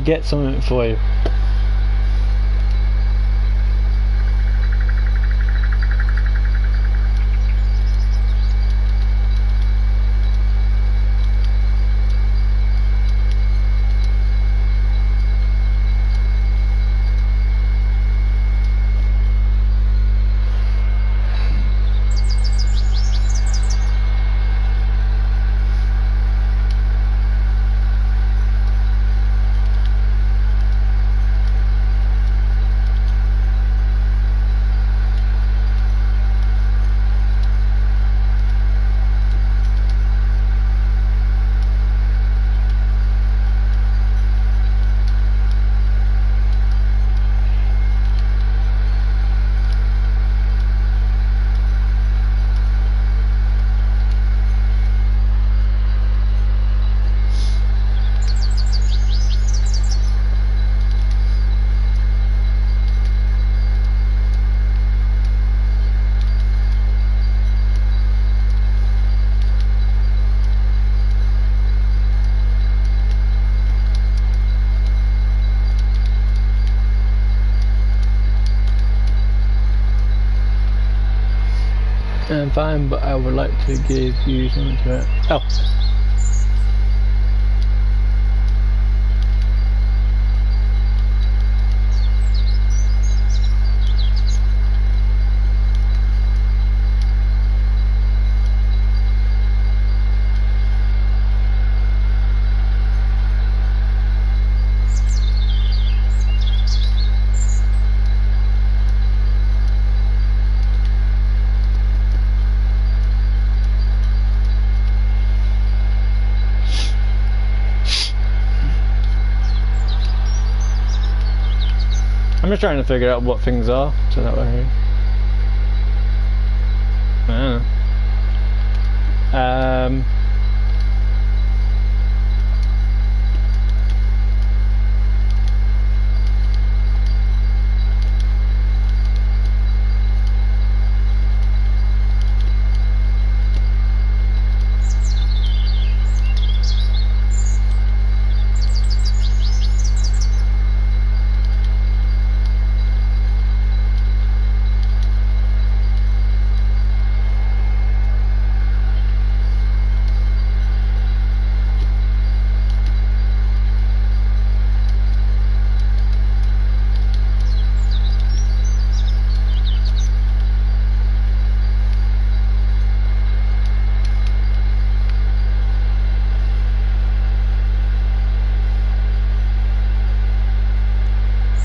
get something for you. I'm fine, but I would like to give you something to it. Oh. I'm just trying to figure out what things are, so that way. I don't know.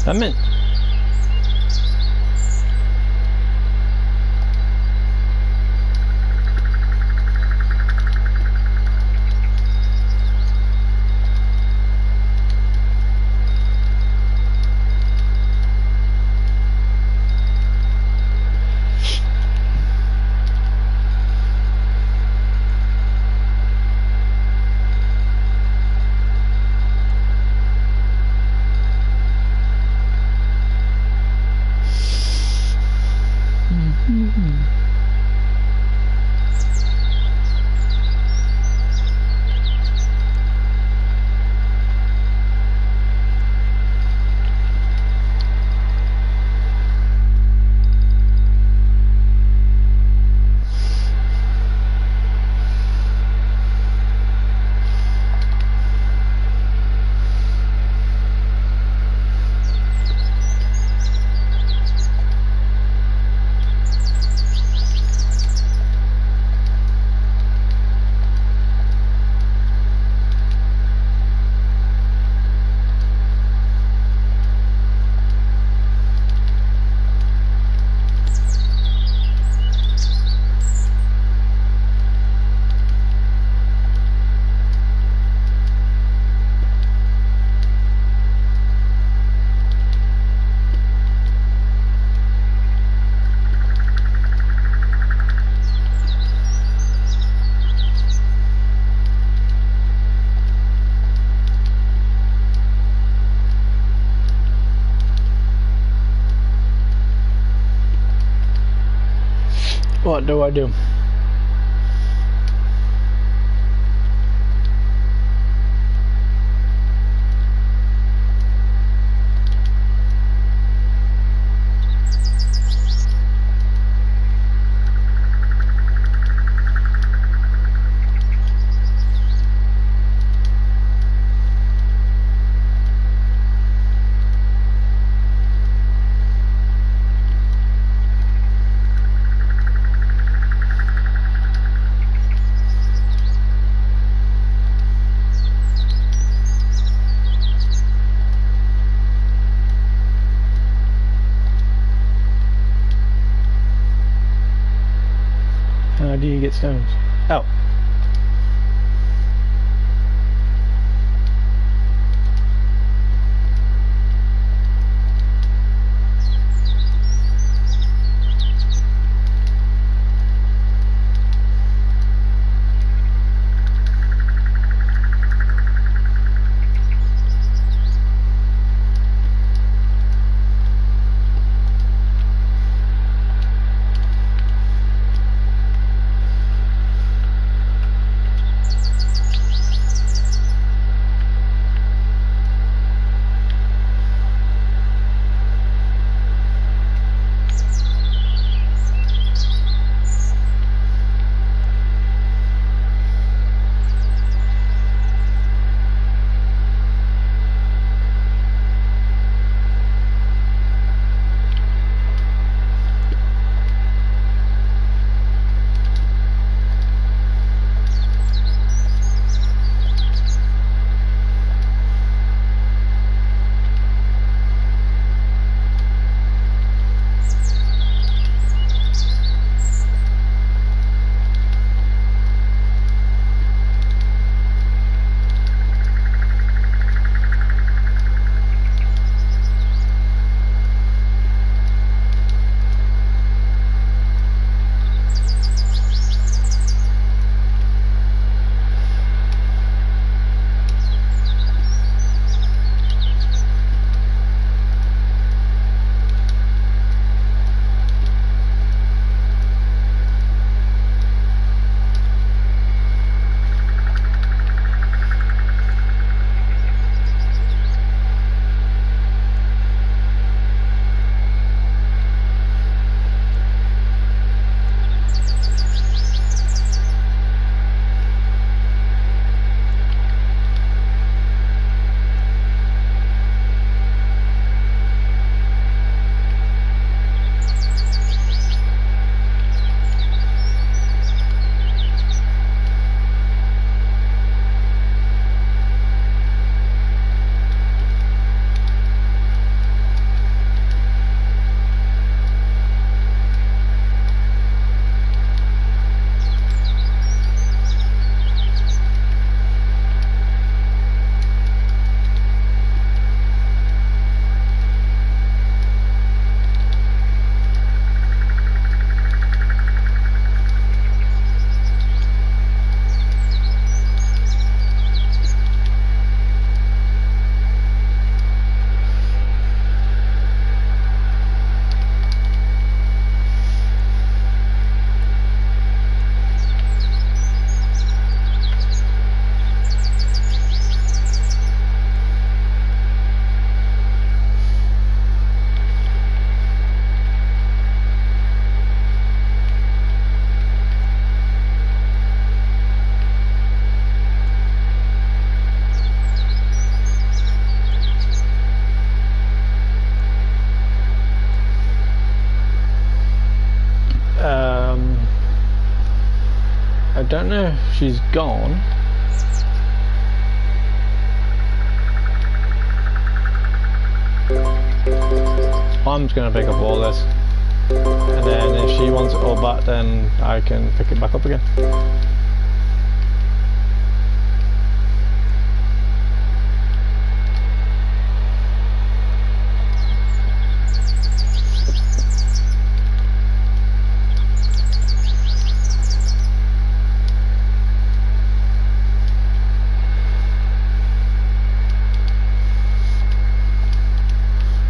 That meant. What do I do? How do you get stones? Oh. I don't know if she's gone. I'm just going to pick up all this, and then if she wants it all back, then I can pick it back up again.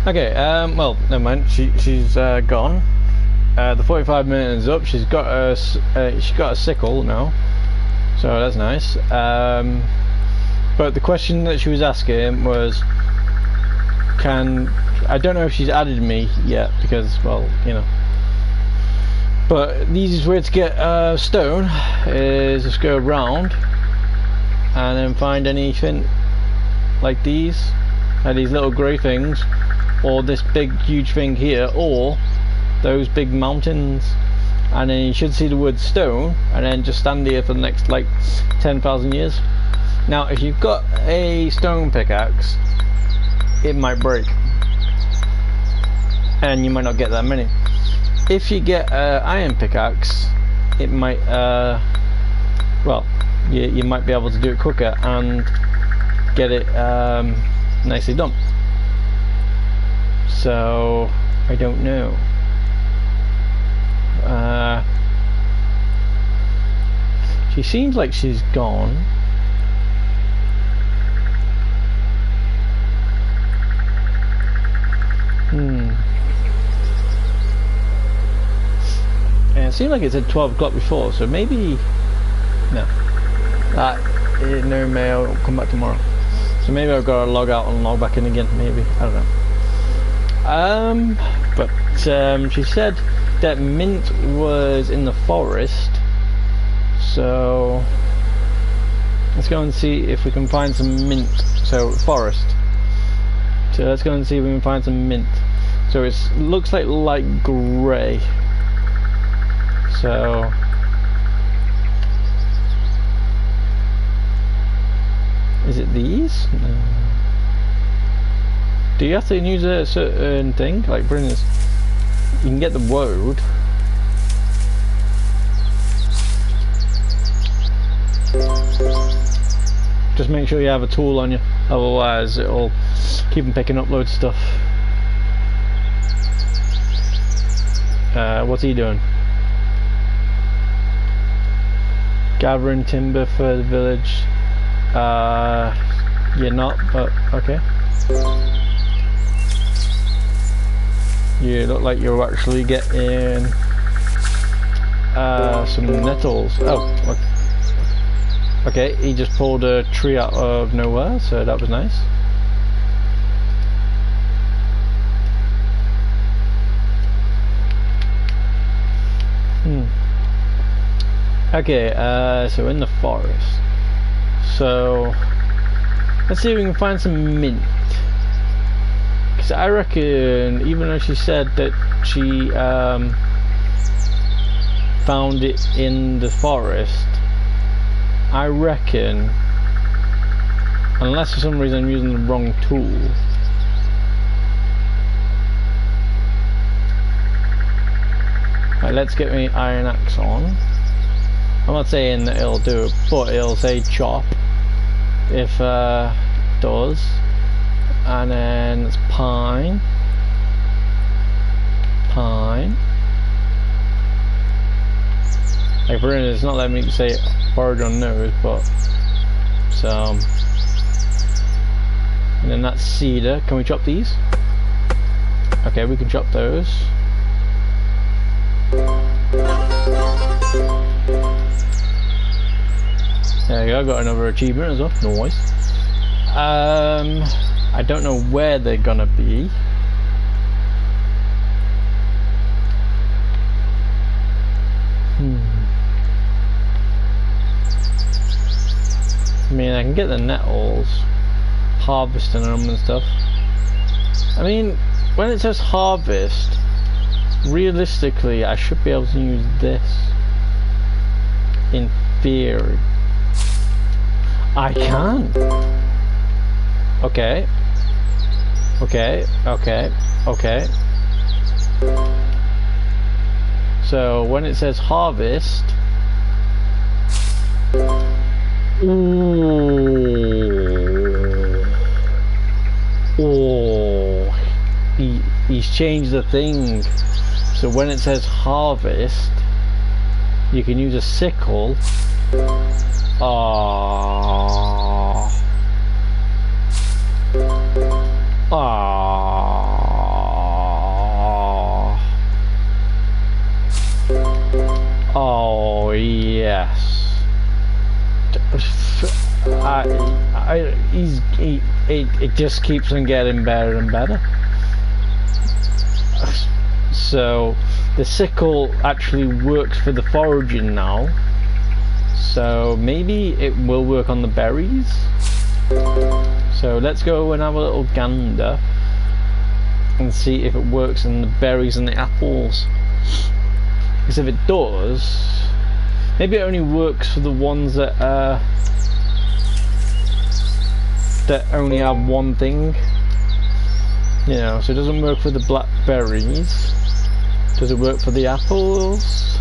Okay, well, never mind. She's gone. The 45 minutes is up. She's got a sickle now, so that's nice. But the question that she was asking was, I don't know if she's added me yet, because, well, you know. But the easiest way to get stone is just go around and then find anything like these little grey things, or this big huge thing here, or those big mountains, and then you should see the word stone, and then just stand here for the next like 10,000 years. Now if you've got a stone pickaxe, it might break and you might not get that many. If you get an iron pickaxe, it might well, you might be able to do it quicker and get it nicely done. So I don't know. She seems like she's gone. And it seemed like it said 12 o'clock before, so maybe no. No mail. Come back tomorrow. So maybe I've got to log out and log back in again. Maybe, I don't know. But she said that Mint was in the forest. So let's go and see if we can find some mint. So forest. So let's go and see if we can find some mint. So it looks like light grey. So is it these? No. Do you have to use a certain thing? Like for instance, you can get the woad. Just make sure you have a tool on you, otherwise it'll keep on picking up loads of stuff. What's he doing? Gathering timber for the village. You're not, but okay. You look like you're actually getting some nettles. Oh, okay. He just pulled a tree out of nowhere, so that was nice. Okay, so in the forest. So let's see if we can find some mint. Because I reckon, even though she said that she found it in the forest, I reckon, unless for some reason I'm using the wrong tool, right, let's get my iron axe on. I'm not saying that it'll do it, but it'll say chop if it does. And then it's pine. Like for instance, it's not letting me say forage on nose, but so. And then that's cedar. Can we chop these? Okay, we can chop those. There you go, got another achievement as well. Nice. I don't know where they're gonna be. I mean, I can get the nettles, harvesting them and stuff. I mean, when it says harvest, realistically, I should be able to use this. In theory. I can. Okay. So when it says harvest, he's changed the thing. So when it says harvest, you can use a sickle. Oh yes. It just keeps on getting better and better. So the sickle actually works for the foraging now. So maybe it will work on the berries. So let's go and have a little gander and see if it works in the berries and the apples. Because if it does, maybe it only works for the ones that only have one thing. You know, so it doesn't work for the blackberries. Does it work for the apples?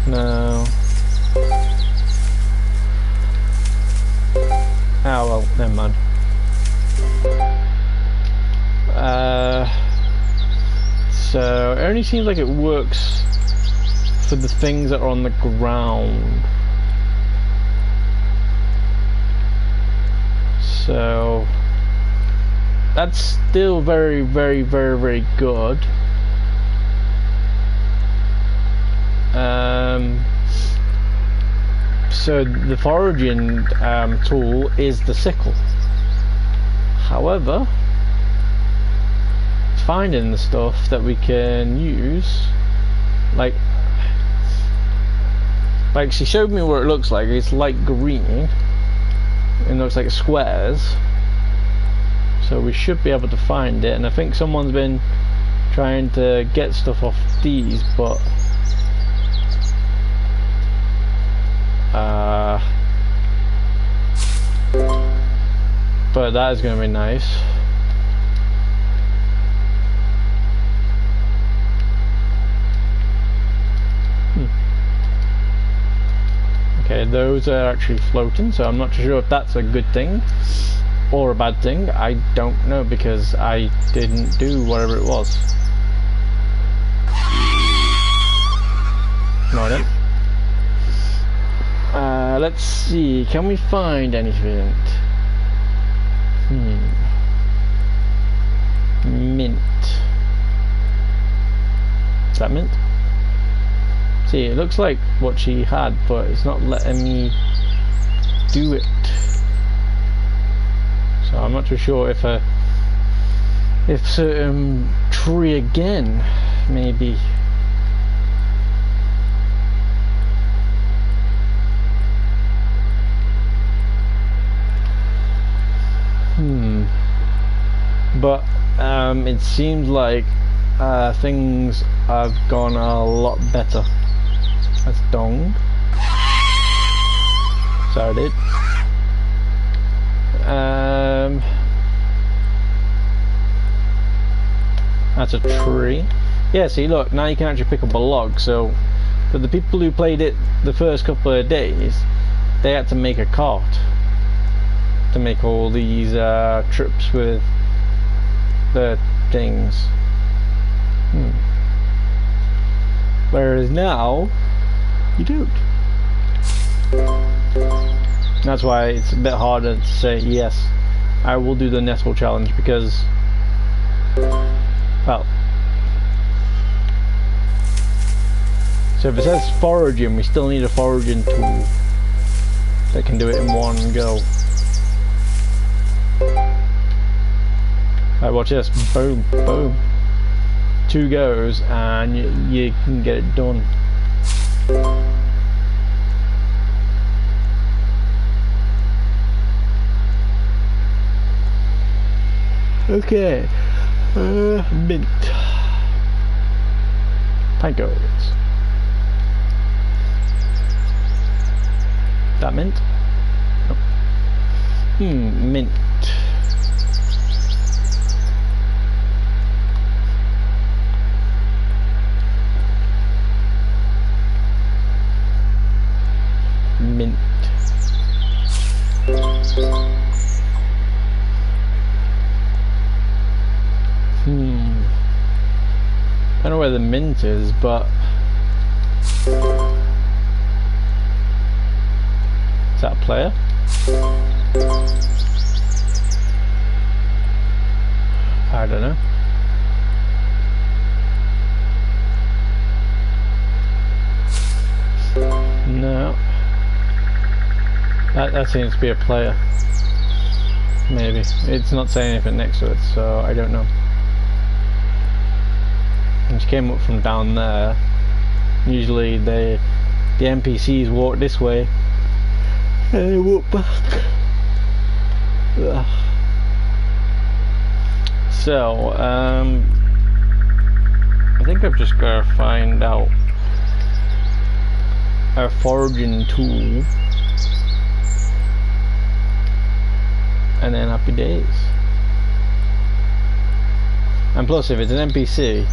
No. Oh well, never mind. So it only seems like it works for the things that are on the ground. So that's still very, very, very, very good. So the foraging tool is the sickle. However, it's finding the stuff that we can use, like she showed me what it looks like. It's light green and looks like squares, so we should be able to find it. And I think someone's been trying to get stuff off these, but that is going to be nice. Okay, those are actually floating, so I'm not sure if that's a good thing or a bad thing. I don't know, because I didn't do whatever it was. No, I didn't. Let's see, can we find anything? Mint. Is that mint? See, it looks like what she had, but it's not letting me do it. So I'm not too sure if certain tree again, maybe. But it seems like things have gone a lot better. That's dong. So I did. That's a tree. Yeah, see, look, now you can actually pick up a log. So for the people who played it the first couple of days, they had to make a cart to make all these trips with the things. Whereas now you don't. That's why it's a bit harder to say yes, I will do the nettle challenge, because, well, so if it says foraging, we still need a foraging tool that can do it in one go. Alright, watch this. Boom, boom. 2 goes and you can get it done. Okay. Mint. Pancakes. That mint? No. Mint. Mint. I don't know where the mint is, but is that a player? I don't know. No. That seems to be a player. Maybe. It's not saying anything next to it, so I don't know. And she came up from down there. Usually the NPCs walk this way and they walk back. Ugh. So, I think I've just got to find out a foraging tool, and then happy days. And plus, if it's an NPC,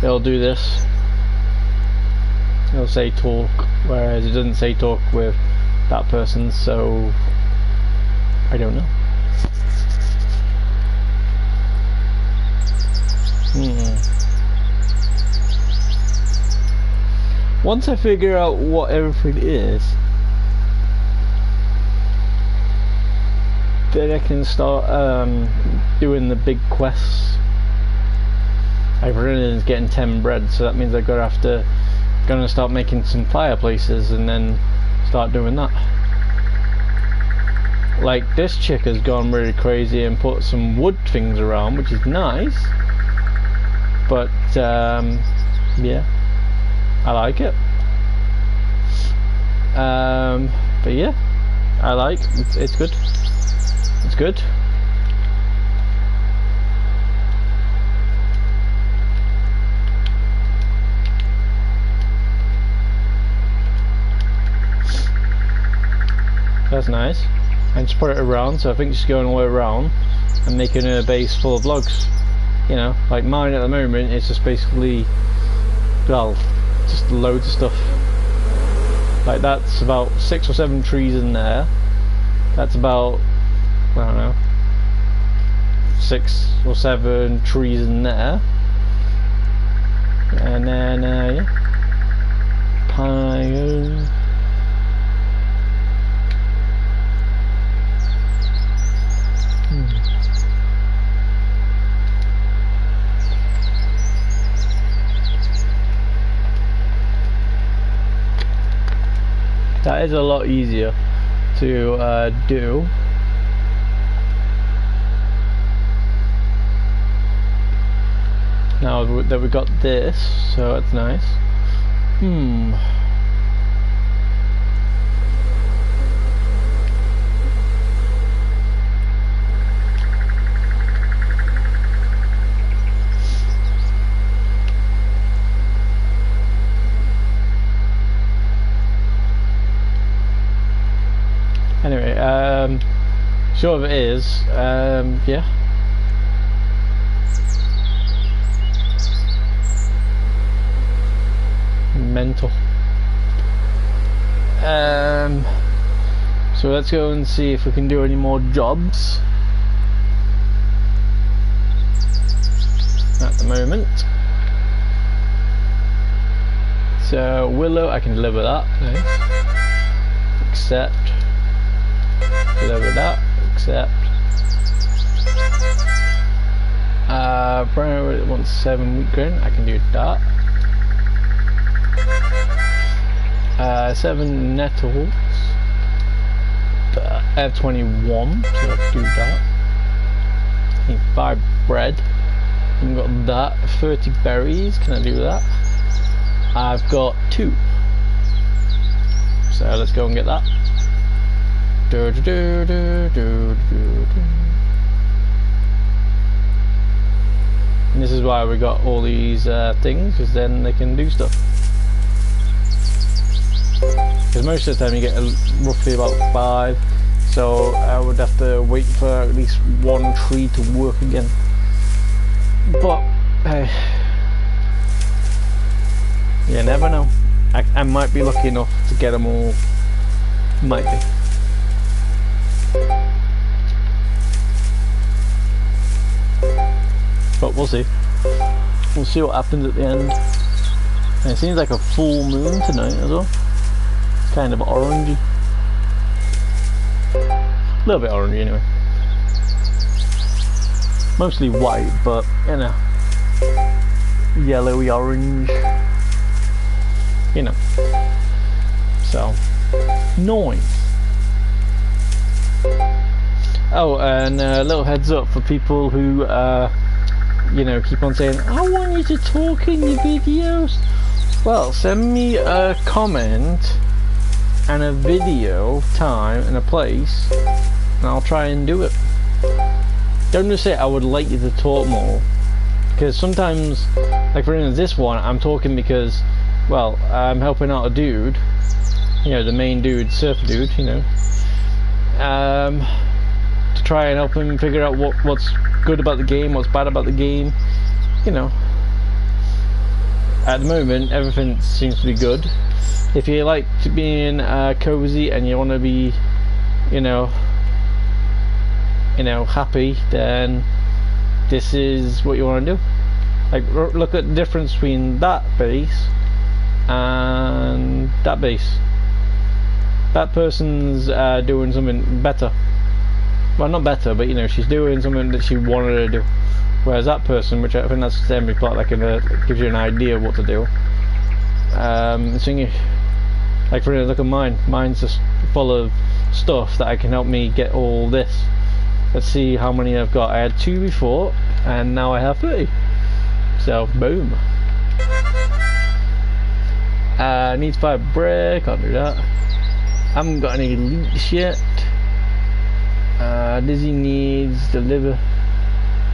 they'll do this it'll say talk, whereas it doesn't say talk with that person, so I don't know. Once I figure out what everything is, then I can start doing the big quests. Like for instance, getting 10 bread, so that means I'm gonna start making some fireplaces and then start doing that. Like this chick has gone really crazy and put some wood things around, which is nice. But yeah, I like it. But yeah, I like it's good. It's good. That's nice. And just put it around, so I think just going all the way around and making a base full of logs. You know, like mine at the moment is just basically, well, just loads of stuff. Like that's about 6 or 7 trees in there. That's about, I don't know, 6 or 7 trees in there. And then, yeah, pine. That is a lot easier to do. Now that we got this, so that's nice. Anyway, short of it is, yeah. Mental. So let's go and see if we can do any more jobs at the moment. So Willow, I can deliver that. Okay. Accept. Deliver that. Accept. Brown wants 7 wheat grain. I can do that. 7 nettles. I have 21, so let's do that. I need 5 bread. I've got that. 30 berries. Can I do that? I've got 2. So let's go and get that. And this is why we got all these things, because then they can do stuff. Because most of the time you get roughly about 5, so I would have to wait for at least 1 tree to work again. But hey, you never know. I might be lucky enough to get them all. Might be. But we'll see. We'll see what happens at the end. And it seems like a full moon tonight as well. It's kind of orangey. A little bit orangey anyway. Mostly white, but you know, yellowy orange. You know. So, nice. Oh, and a little heads up for people who, you know, keep on saying, I want you to talk in your videos. Well, send me a comment and a video time and a place, and I'll try and do it. Don't just say I would like you to talk more, because sometimes, like for instance this one, I'm talking because, well, I'm helping out a dude, you know, the main dude, surfer dude, you know, to try and help him figure out what's good about the game, what's bad about the game, you know. at the moment everything seems to be good. If you like to being cozy and you want to be, you know, happy, then this is what you want to do. Like, look at the difference between that base and that base. That person's doing something better. Well, not better, but she's doing something that she wanted to do. Whereas that person, which I think that's the same plot, like gives you an idea of what to do. Like for instance, look at mine. Mine's just full of stuff that can help me get all this. Let's see how many I've got. I had 2 before, and now I have 30. So boom. Needs 5 bread. Can't do that. Haven't got any leaks yet. Dizzy needs the liver.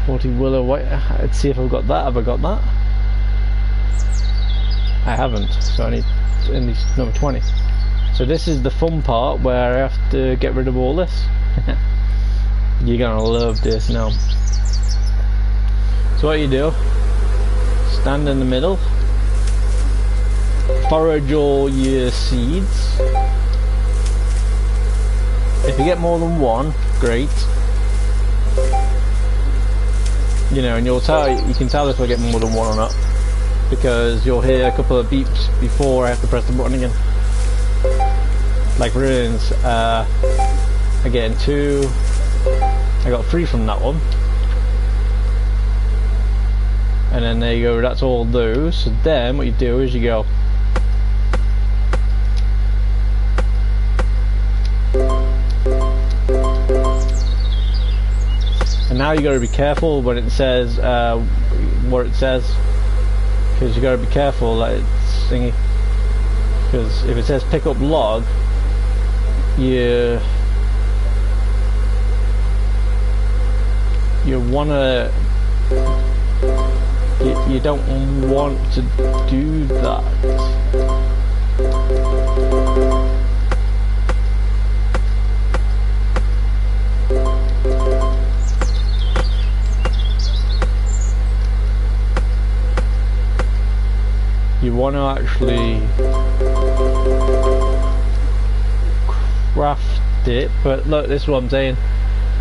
40 willow white. Let's see if I've got that. Have I got that? I haven't. So I need number 20. So this is the fun part where I have to get rid of all this. You're gonna love this now. So what you do? Stand in the middle. Forage all your seeds. If you get more than one, great. And you can tell if I get more than one or not, because you'll hear a couple of beeps before I have to press the button again. Like for instance, again 2. I got 3 from that one, and then there you go. That's all those. So then what you do is you go. And now you got to be careful when it says what it says, because you got to be careful that it's thingy. Because if it says pick up log, you wanna you don't want to do that. You want to actually craft it, but look, this is what I'm saying.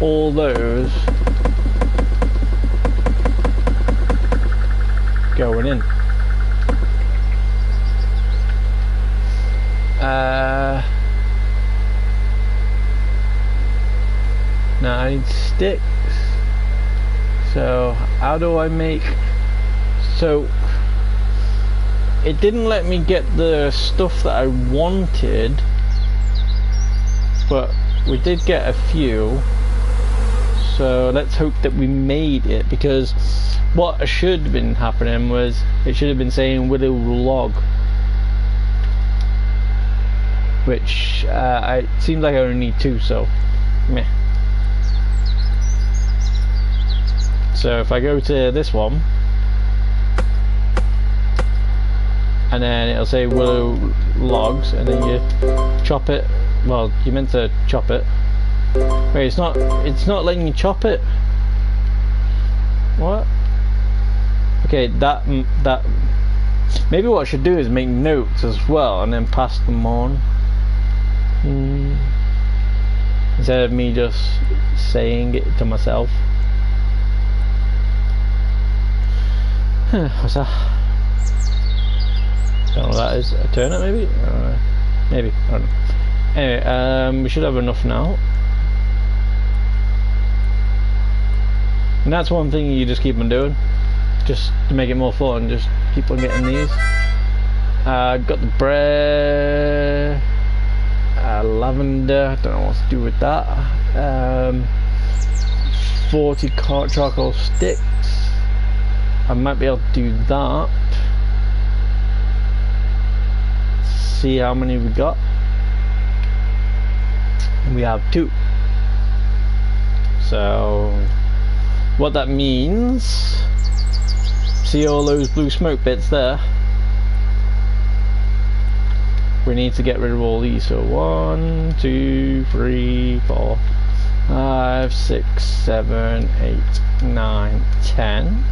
All those going in. Now I need sticks. So how do I make? So it didn't let me get the stuff that I wanted, but we did get a few. So let's hope that we made it, because what should have been happening was it should have been saying willow log, which it seems like I only need 2, so meh. So if I go to this one, and then it'll say willow logs, and then you chop it. Well, you meant to chop it. Wait, it's not letting you chop it. What? Okay, that maybe what I should do is make notes as well and then pass them on, instead of me just saying it to myself. What's that? Don't know what that is. A turnip maybe? Maybe, I don't know. Anyway, we should have enough now. And that's one thing you just keep on doing, just to make it more fun. Just keep on getting these. Got the bread, lavender. Don't know what to do with that. 40 charcoal sticks. I might be able to do that. See how many we got. We have 2. So what that means, see all those blue smoke bits there? We need to get rid of all these. So 1, 2, 3, 4, 5, 6, 7, 8, 9, 10.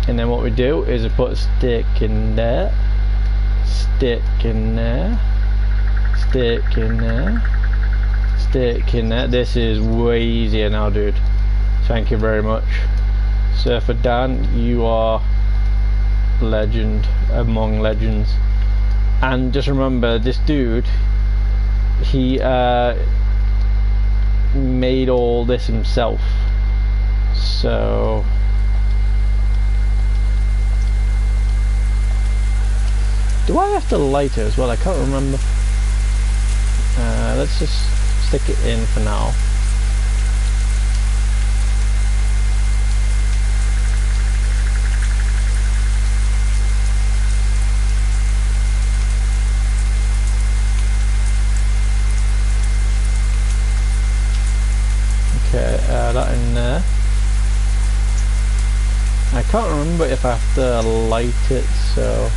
And then what we do is we put a stick in there, stick in there, stick in there, stick in there. This is way easier now, dude. Thank you very much. surfrdan, you are legend among legends. And just remember, this dude, he made all this himself. So do I have to light it as well? I can't remember. Let's just stick it in for now. Okay, that in there. I can't remember if I have to light it, so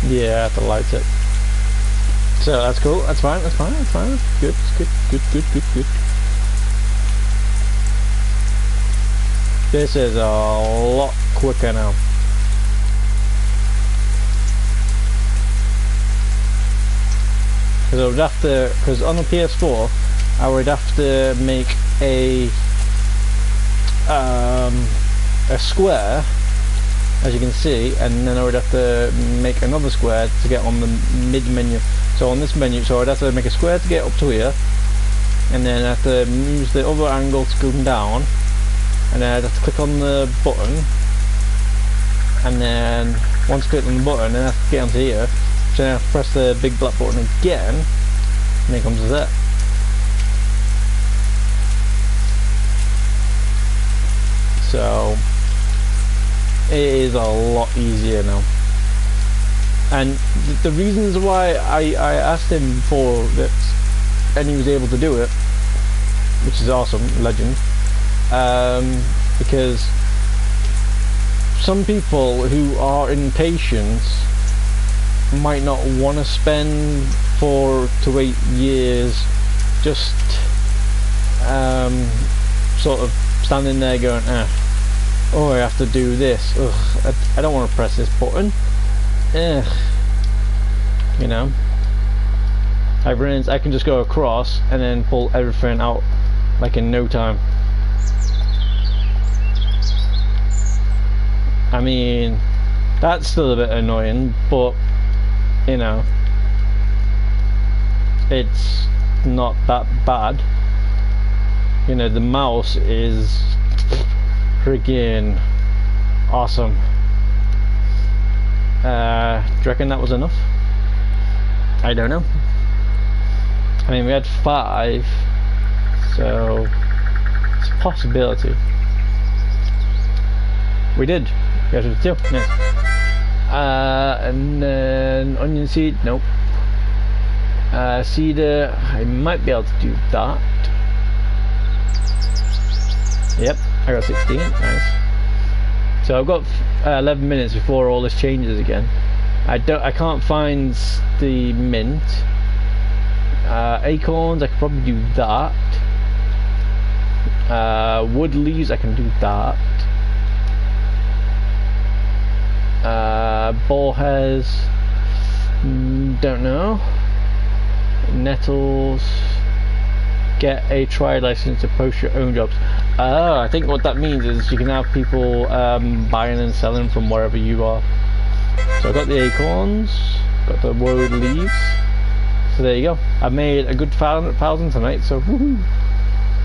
yeah, I have to light it. So that's cool, that's fine, that's fine, that's fine. Good, good, good, good, good, good. This is a lot quicker now. Because I would have to, because on the PS4 I would have to make a square, as you can see, and then I would have to make another square to get on the mid menu. So on this menu, so I'd have to make a square to get up to here, and then I have to use the other angle to go down, and then I'd have to click on the button, and then once I click on the button, then I have to get onto here. So then I have to press the big black button again, and then it comes to that. So it is a lot easier now. And the reasons why I asked him for this, and he was able to do it, which is awesome, legend. Because some people who are impatient might not want to spend 4 to 8 years just sort of standing there going, oh, I have to do this, ugh, I don't want to press this button, ugh. You know, I can just go across and then pull everything out like in no time. I mean, that's still a bit annoying, but you know, it's not that bad. You know, the mouse is freaking awesome. Do you reckon that was enough? I don't know. I mean, we had 5, so it's a possibility. We did. We had 2. Yes. And then onion seed, nope. Cedar, I might be able to do that. Yep, I got 16, nice. So I've got 11 minutes before all this changes again. I can't find the mint. Acorns, I could probably do that. Wood leaves, I can do that. Boar hairs, don't know. Nettles, get a trial license to post your own jobs. Oh, I think what that means is you can have people buying and selling from wherever you are. So I got the acorns, got the wood leaves. So there you go. I made a good 1,000 tonight. So woohoo!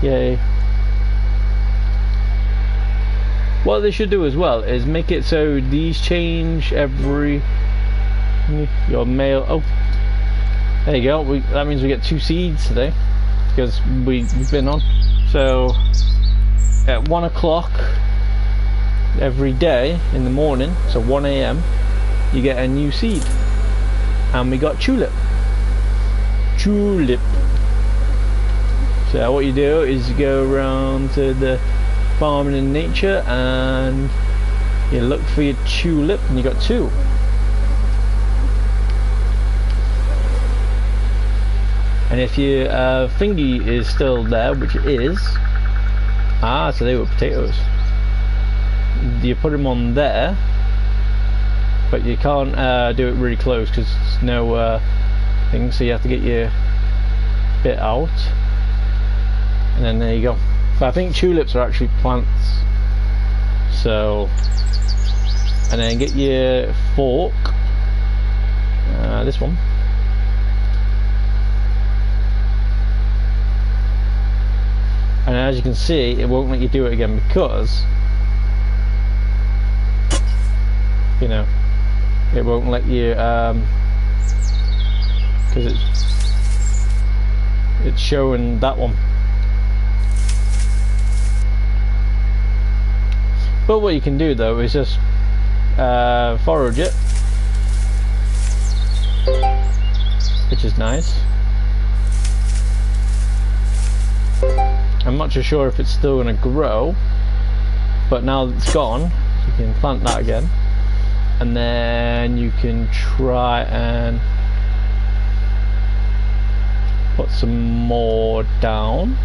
Yay! What they should do as well is make it so these change every your mail. Oh, there you go. That means we get 2 seeds today because we've been on. So at 1 o'clock every day in the morning, so 1 AM, you get a new seed. And we got tulip. Tulip. So what you do is you go around to the farming in nature and you look for your tulip, and you got 2. And if your thingy is still there, which it is, so they were potatoes. You put them on there, but you can't do it really close because there's no thing, so you have to get your bit out, and then there you go. But I think tulips are actually plants, so, and then get your fork, this one, and as you can see, it won't let you do it again because, you know, it won't let you, because it's showing that one. But what you can do though is just forage it, which is nice. I'm not too sure if it's still going to grow, but now that it's gone, you can plant that again, and then you can try and put some more down,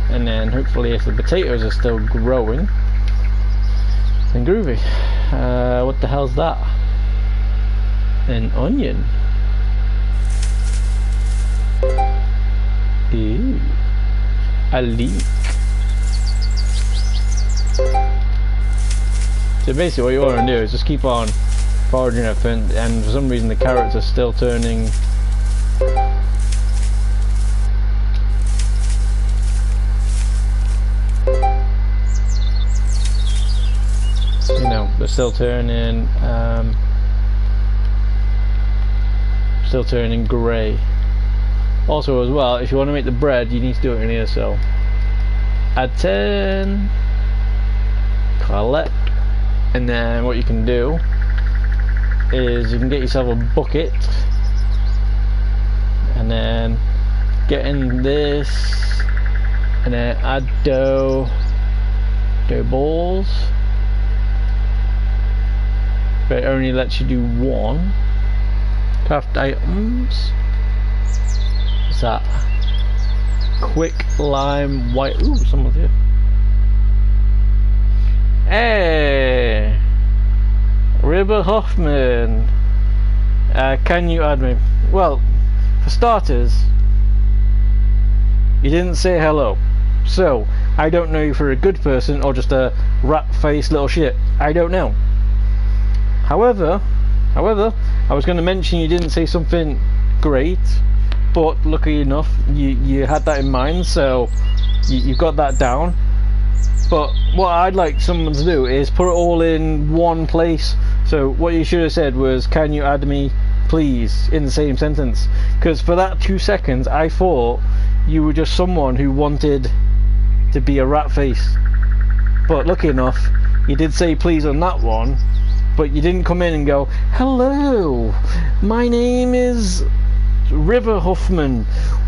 and then hopefully if the potatoes are still growing, then groovy. What the hell's that? An onion. Ew. A leek. So basically what you want to do is just keep on foraging up, and for some reason the carrots are still turning they're still turning grey. Also as well, if you want to make the bread, you need to do it in here, so add 10, collect, and then what you can do is you can get yourself a bucket and then get in this and then add dough balls, but it only lets you do one. Craft items, what's that? Quick lime white, ooh, someone's here. Hey, River Hoffman, can you add me? Well, for starters, you didn't say hello, so I don't know if you're a good person or just a rat-faced little shit. I don't know. However, I was going to mention you didn't say something great, but luckily enough, you had that in mind, so you got that down. But what I'd like someone to do is put it all in one place. So what you should have said was, can you add me please, in the same sentence, because for that 2 seconds I thought you were just someone who wanted to be a rat face. But lucky enough, you did say please on that one, but you didn't come in and go, hello, my name is River Hoffman,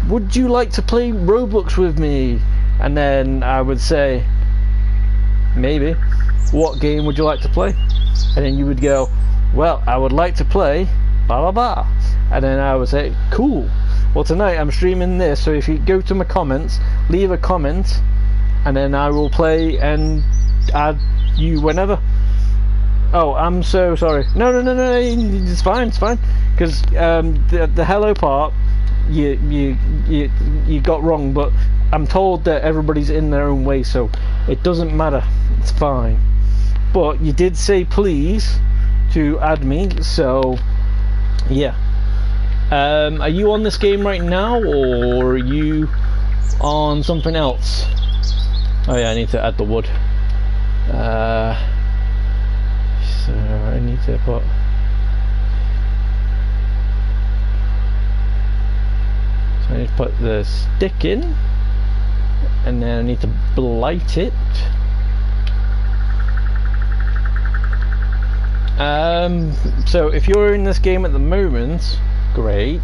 would you like to play Roblox with me? And then I would say, maybe, what game would you like to play? And then you would go, well, I would like to play blah blah blah. And then I would say, cool, well tonight I'm streaming this, so if you go to my comments, leave a comment, and then I will play and add you whenever. Oh, I'm so sorry. No, it's fine, because the hello part you got wrong, but I'm told that everybody's in their own way, so it doesn't matter, it's fine. But you did say please to add me, so yeah. Are you on this game right now, or are you on something else? Oh yeah, I need to add the wood. So I need to put, so I need to put the stick in, and then I need to blight it. So if you're in this game at the moment, great.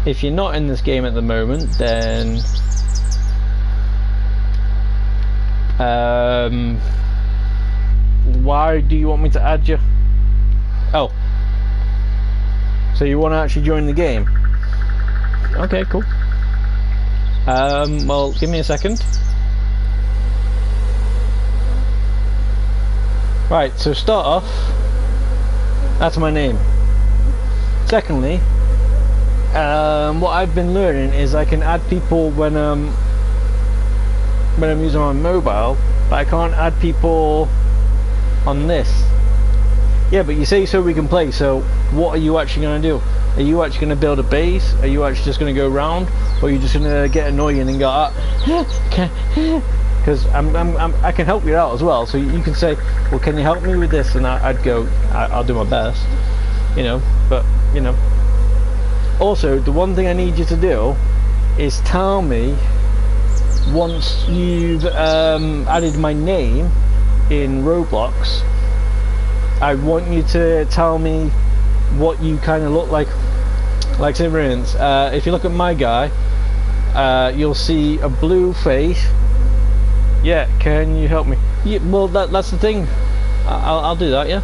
If you're not in this game at the moment, then why do you want me to add you? Oh, So you want to actually join the game? Okay, cool. Well, give me a second. Right, so start off, that's my name. Secondly, what I've been learning is I can add people when I'm using my mobile, but I can't add people on this. Yeah, but you say so we can play, so what are you actually going to do? Are you actually going to build a base? Are you actually just going to go around? Or are you just going to get annoying and go, because I can help you out as well, so you can say, well, can you help me with this? And I'd go, I'll do my best, you know, but, you know. Also, the one thing I need you to do is tell me, once you've added my name in Roblox, I want you to tell me what you kind of look like. Like, say for instance, if you look at my guy, you'll see a blue face. Yeah, can you help me? Yeah, well, that's the thing. I'll do that, yeah.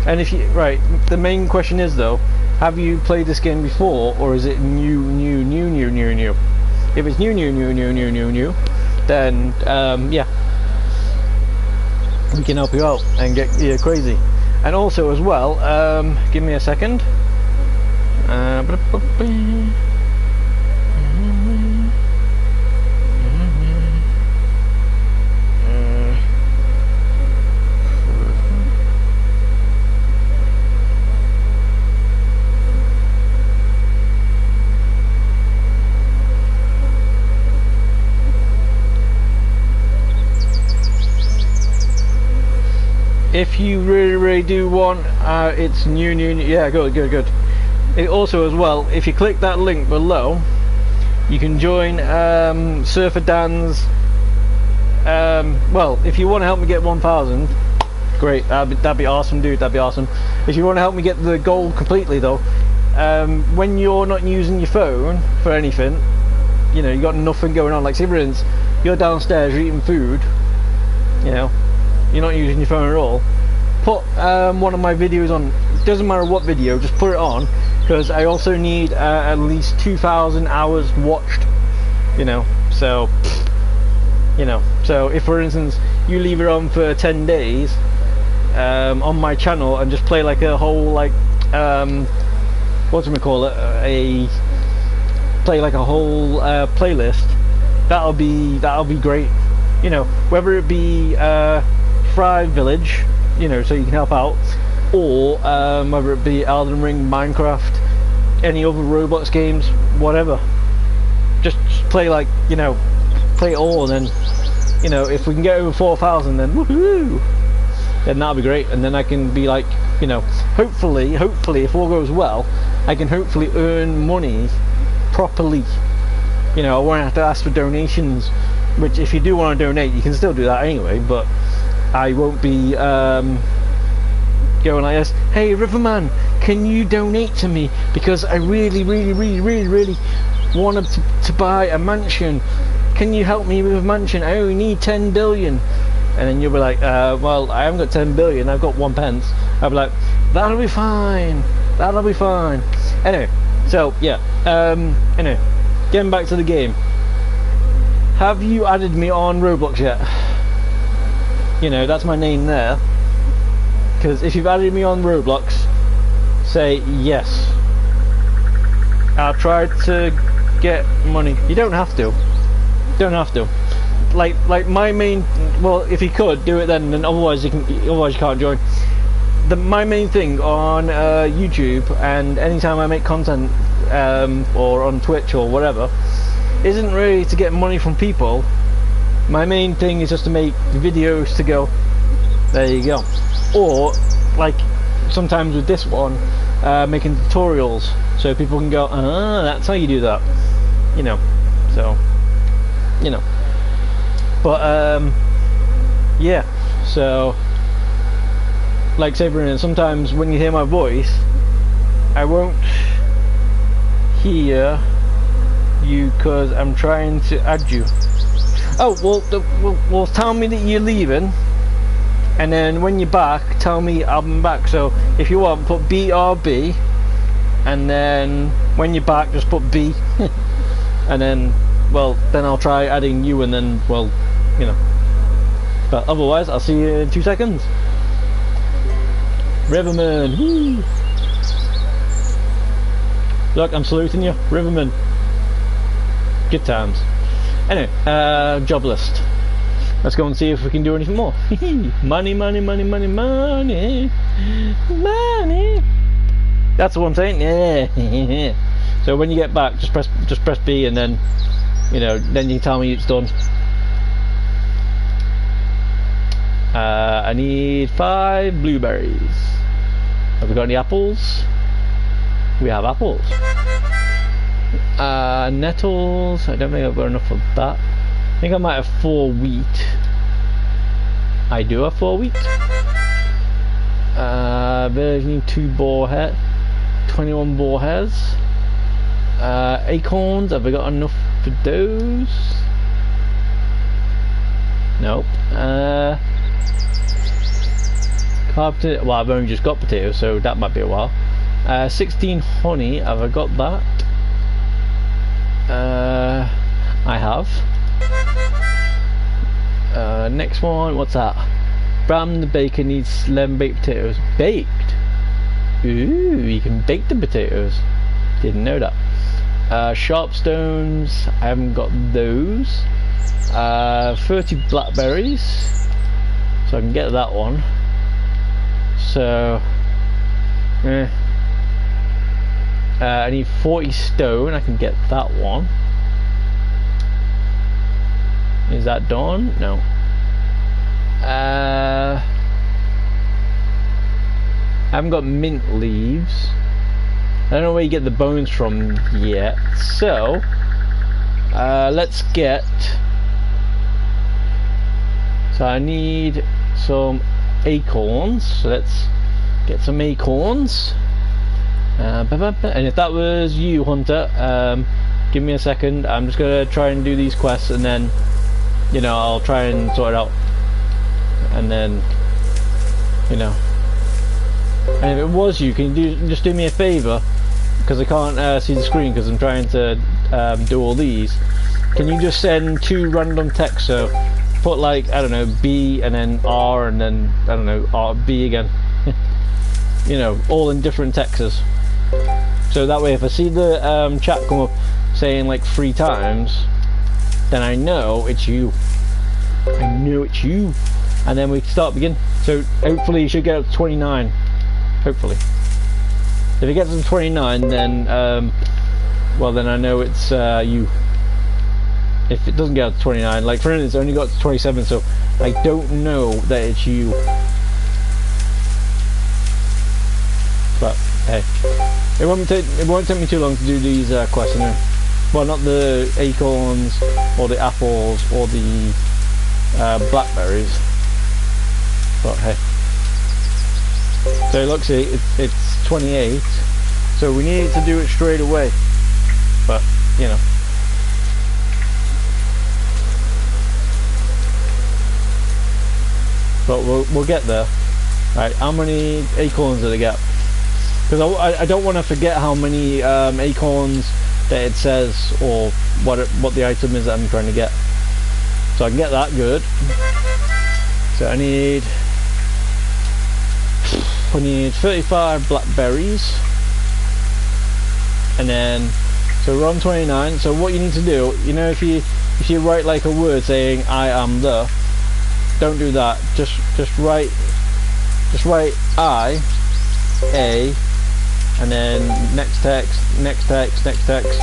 And if you, right, the main question is though, have you played this game before, or is it new? If it's new, then yeah, we can help you out and get you crazy. And also as well, give me a second. If you really do want, it's new, yeah, good. It also as well, if you click that link below, you can join surfrdan's. Well, if you want to help me get 1,000, great, that'd be awesome, dude, that'd be awesome. If you want to help me get the goal completely though, when you're not using your phone for anything, you know, you got nothing going on, like say for instance, you're downstairs, you're eating food, you know, you're not using your phone at all, put one of my videos on. It doesn't matter what video, just put it on, because I also need at least 2,000 hours watched, you know. So, you know, so if for instance you leave it on for 10 days on my channel and just play like a whole, like what do we call it, play like a whole playlist, that'll be great, you know, whether it be Thrive Village, you know, so you can help out, or whether it be Elden Ring, Minecraft, any other Roblox games, whatever. Just play, like, you know, play it all, and then, you know, if we can get over 4,000, then woohoo, then that'll be great. And then I can be like, you know, hopefully if all goes well, I can hopefully earn money properly. You know, I won't have to ask for donations, which if you do want to donate, you can still do that anyway, but I won't be going like this, hey Riverman, can you donate to me, because I really wanted to buy a mansion, can you help me with a mansion, I only need 10 billion, and then you'll be like, well, I haven't got 10 billion, I've got 1 pence. I'll be like, that'll be fine. Anyway, so yeah, anyway, getting back to the game, have you added me on Roblox yet? You know, that's my name there. Because if you've added me on Roblox, say yes. I'll try to get money. You don't have to. Like my main, well, if you could do it then otherwise you can't join. My main thing on YouTube, and anytime I make content or on Twitch or whatever, isn't really to get money from people. My main thing is just to make videos to go, there you go. Or, like, sometimes with this one, making tutorials, so people can go, that's how you do that. You know, so, you know. But, yeah, so, like, say for instance, sometimes when you hear my voice, I won't hear you because I'm trying to add you. Oh, well, tell me that you're leaving, and then when you're back, tell me I'm back. So if you want, put BRB, and then when you're back just put B and then, well, then I'll try adding you, and then, well, you know, but otherwise I'll see you in 2 seconds. Riverman, woo! Look, I'm saluting you, Riverman. Good times. Anyway, job list. Let's go and see if we can do anything more. Money, money, money, money, money, money. That's what I'm saying. Yeah. So when you get back, just press B, and then, you know, then you tell me it's done. I need 5 blueberries. Have we got any apples? We have apples. Nettles. I don't think I've got enough of that. I think I might have 4 wheat. I do have 4 wheat. There's 2 boar head, 21 boar heads. Acorns. Have I got enough for those? Nope. Carpet. Well, I've only just got potatoes, so that might be a while. 16 honey. Have I got that? I have. Next one, what's that? Bram the baker needs 11 baked potatoes. Baked? Ooh, you can bake the potatoes. Didn't know that. Sharp stones, I haven't got those. 30 blackberries, so I can get that one. So, I need 40 stone, I can get that one. Is that done? No. I haven't got mint leaves. I don't know where you get the bones from yet. So, let's get. So I need some acorns. So let's get some acorns. And if that was you, Hunter, give me a second. I'm just gonna try and do these quests, and then, you know, I'll try and sort it out, and then, you know, and if it was you, can you just do me a favour, because I can't see the screen because I'm trying to do all these. Can you just send 2 random texts? So put, like, I don't know, B and then R and then, I don't know, R, B again. You know, all in different texts. So that way if I see the chat come up saying like 3 times, then I know it's you. I know it's you. And then we start begin. So hopefully you should get up to 29. Hopefully. If it gets to 29, then well, then I know it's you. If it doesn't get up to 29, like for instance, it's only got to 27, so I don't know that it's you. But hey, it won't take me too long to do these quests anyway. Well, not the acorns or the apples or the blackberries, but hey. So look, see, it's 28, so we need to do it straight away, but you know. But we'll get there. Right, how many acorns did I get? Because I don't want to forget how many acorns that it says, or what the item is that I'm trying to get. So I can get that, good. So I need 35 blackberries, and then so we're on 29. So what you need to do, you know, if you write like a word saying I am the, don't do that. Just write I, A, and then next text, next text, next text.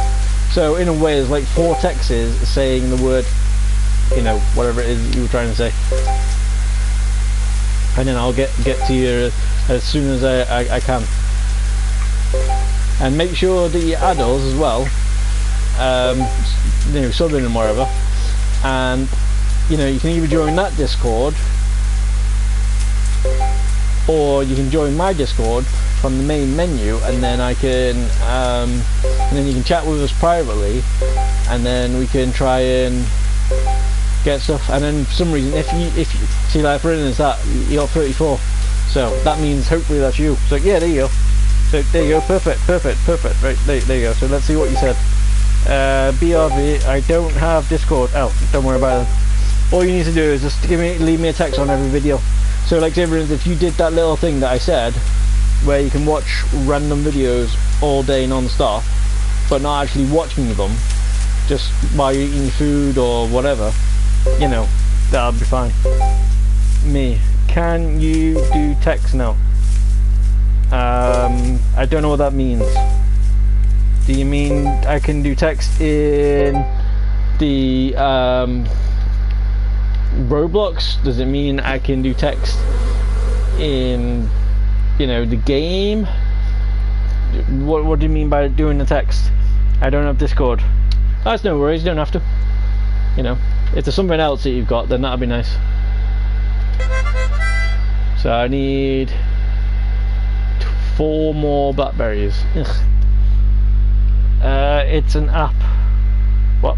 So in a way, there's like 4 texts saying the word, you know, whatever it is you were trying to say. And then I'll get to you as soon as I can. And make sure that you add us as well, you know, subbing and whatever. And you know, you can either join that Discord, or you can join my Discord from the main menu, and then I can and then you can chat with us privately, and then we can try and get stuff. And then for some reason, if you see, like for instance, that you got 34, so that means hopefully that's you. So yeah, there you go. So there you go, perfect. Right, there you go. So let's see what you said. BRV, I don't have Discord. Oh, don't worry about it. All you need to do is just leave me a text on every video. So like everyone, if you did that little thing that I said, where you can watch random videos all day non-stop, but not actually watching them, just while you're eating food or whatever, you know, that'll be fine. Me, can you do text now? I don't know what that means. Do you mean I can do text in the Roblox? Does it mean I can do text in, you know, the game? What do you mean by doing the text? I don't have Discord. That's no worries, you don't have to. You know, if there's something else that you've got, then that'd be nice. So I need 4 more blackberries. Ugh. It's an app. What?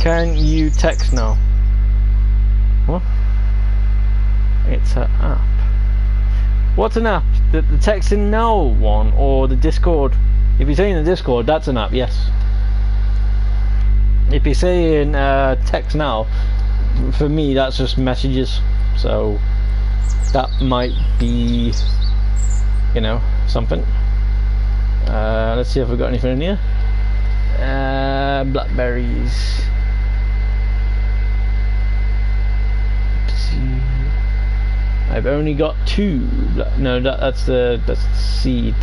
Can you text now? What? It's an app. What's an app? The texting now one or the Discord? If you're saying the Discord, that's an app, yes. If you're saying text now, for me that's just messages. So that might be, you know, something. Let's see if we've got anything in here. Blackberries. I've only got 2. No, that's the seed.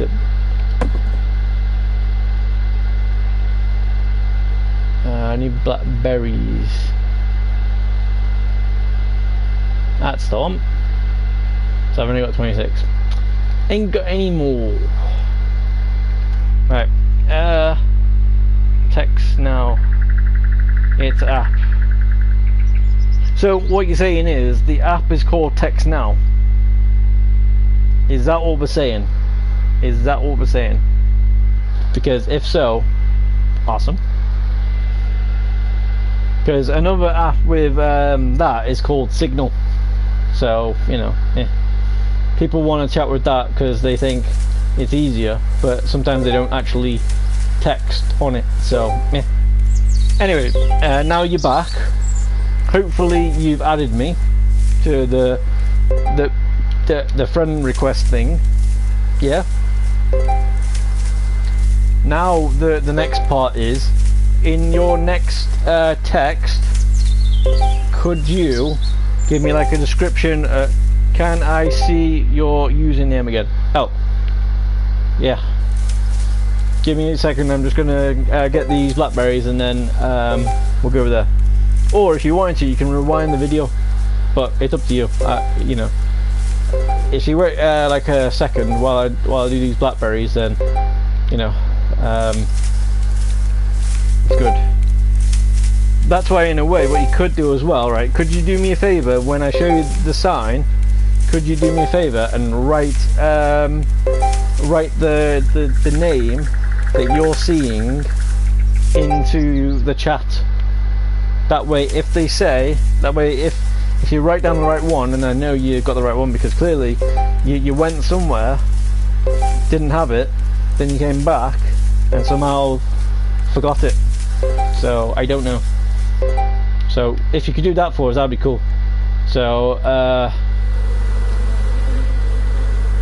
I need blackberries. That's the one. So I've only got 26. Ain't got any more. Right. Text now. It's app. So what you're saying is the app is called Text Now. Is that what we're saying? Is that what we're saying? Because if so, awesome. Because another app with that is called Signal. So, you know, people want to chat with that because they think it's easier, but sometimes they don't actually text on it. So, yeah. Anyway, now you're back. Hopefully you've added me to the friend request thing. Yeah. Now the next part is, in your next text, could you give me like a description? Can I see your username again? Oh, yeah. Give me a second. I'm just gonna get these blackberries and then we'll go over there. Or if you wanted to, you can rewind the video, but it's up to you. You know, if you wait like a second while I do these blackberries, then you know, it's good. That's why, in a way, what you could do as well, right? Could you do me a favor when I show you the sign? Could you do me a favor and write the name that you're seeing into the chat? That way, if they say, if you write down the right one, and I know you got the right one because clearly you went somewhere, didn't have it, then you came back and somehow forgot it. So I don't know. So if you could do that for us, that'd be cool. So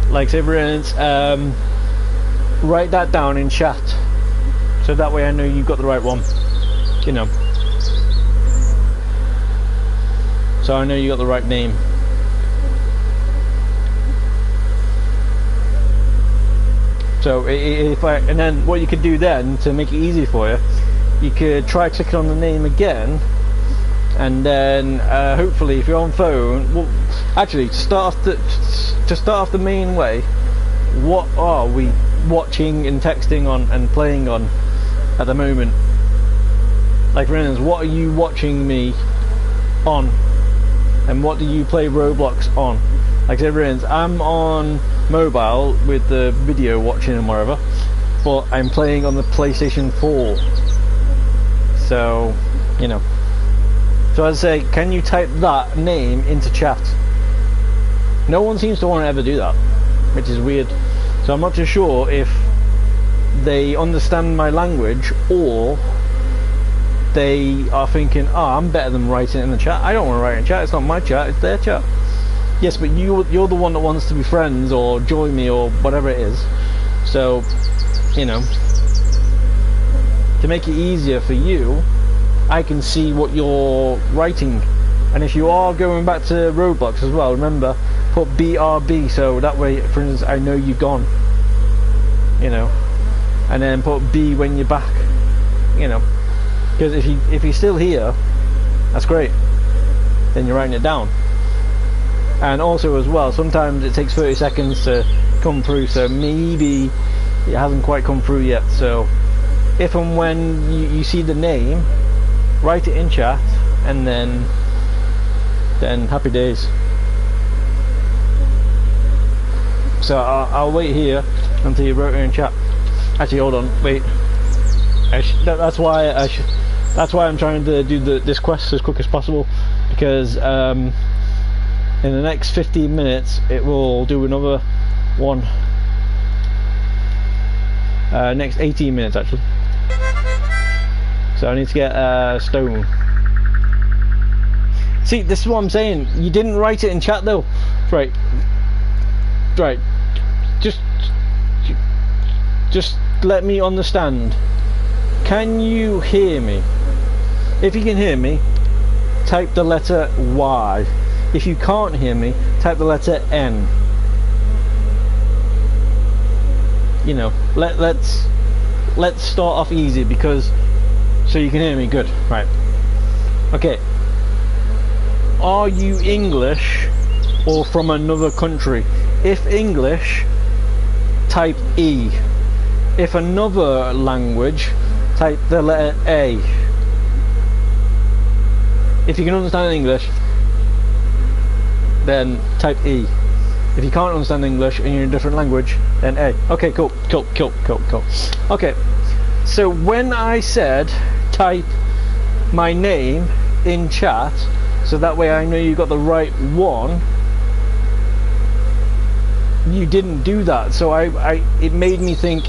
like say for instance, write that down in chat, so that way I know you got the right one. You know. So I know you got the right name. So and then what you could do then to make it easy for you, you could try clicking on the name again, and then hopefully if you're on phone, well, actually to start off the main way, what are we watching and texting on and playing on at the moment? Like for instance, what are you watching me on? And what do you play Roblox on? Like say for instance, I'm on mobile with the video watching and whatever, but I'm playing on the PlayStation 4. So, you know. So I'd say, can you type that name into chat? No one seems to want to ever do that, which is weird. So I'm not too sure if they understand my language or they are thinking, oh, I'm better than writing in the chat. I don't want to write in chat, it's not my chat, it's their chat. Yes, but you're the one that wants to be friends or join me or whatever it is. So, you know, to make it easier for you, I can see what you're writing. And if you are going back to Roblox as well, remember, put BRB, so that way, for instance, I know you're gone. You know, and then put B when you're back. You know, because if you're still here, that's great. Then you're writing it down. And also as well, sometimes it takes 30 seconds to come through, so maybe it hasn't quite come through yet. So if and when you see the name, write it in chat, and then happy days. So I'll wait here until you wrote it in chat. Actually, hold on, wait. That's why I'm trying to do this quest as quick as possible, because in the next 15 minutes it will do another one. Next 18 minutes actually. So I need to get stone. See, this is what I'm saying. You didn't write it in chat though. Right. Just let me understand. Can you hear me? If you can hear me, type the letter Y. If you can't hear me, type the letter N. You know, let's start off easy, because so you can hear me. Good. Right. Okay. Are you English or from another country? If English, type E. If another language, type the letter A. If you can understand English, then type E. If you can't understand English and you're in a different language, then A. Okay, cool. Okay, so when I said type my name in chat, so that way I know you got the right one, you didn't do that. So it made me think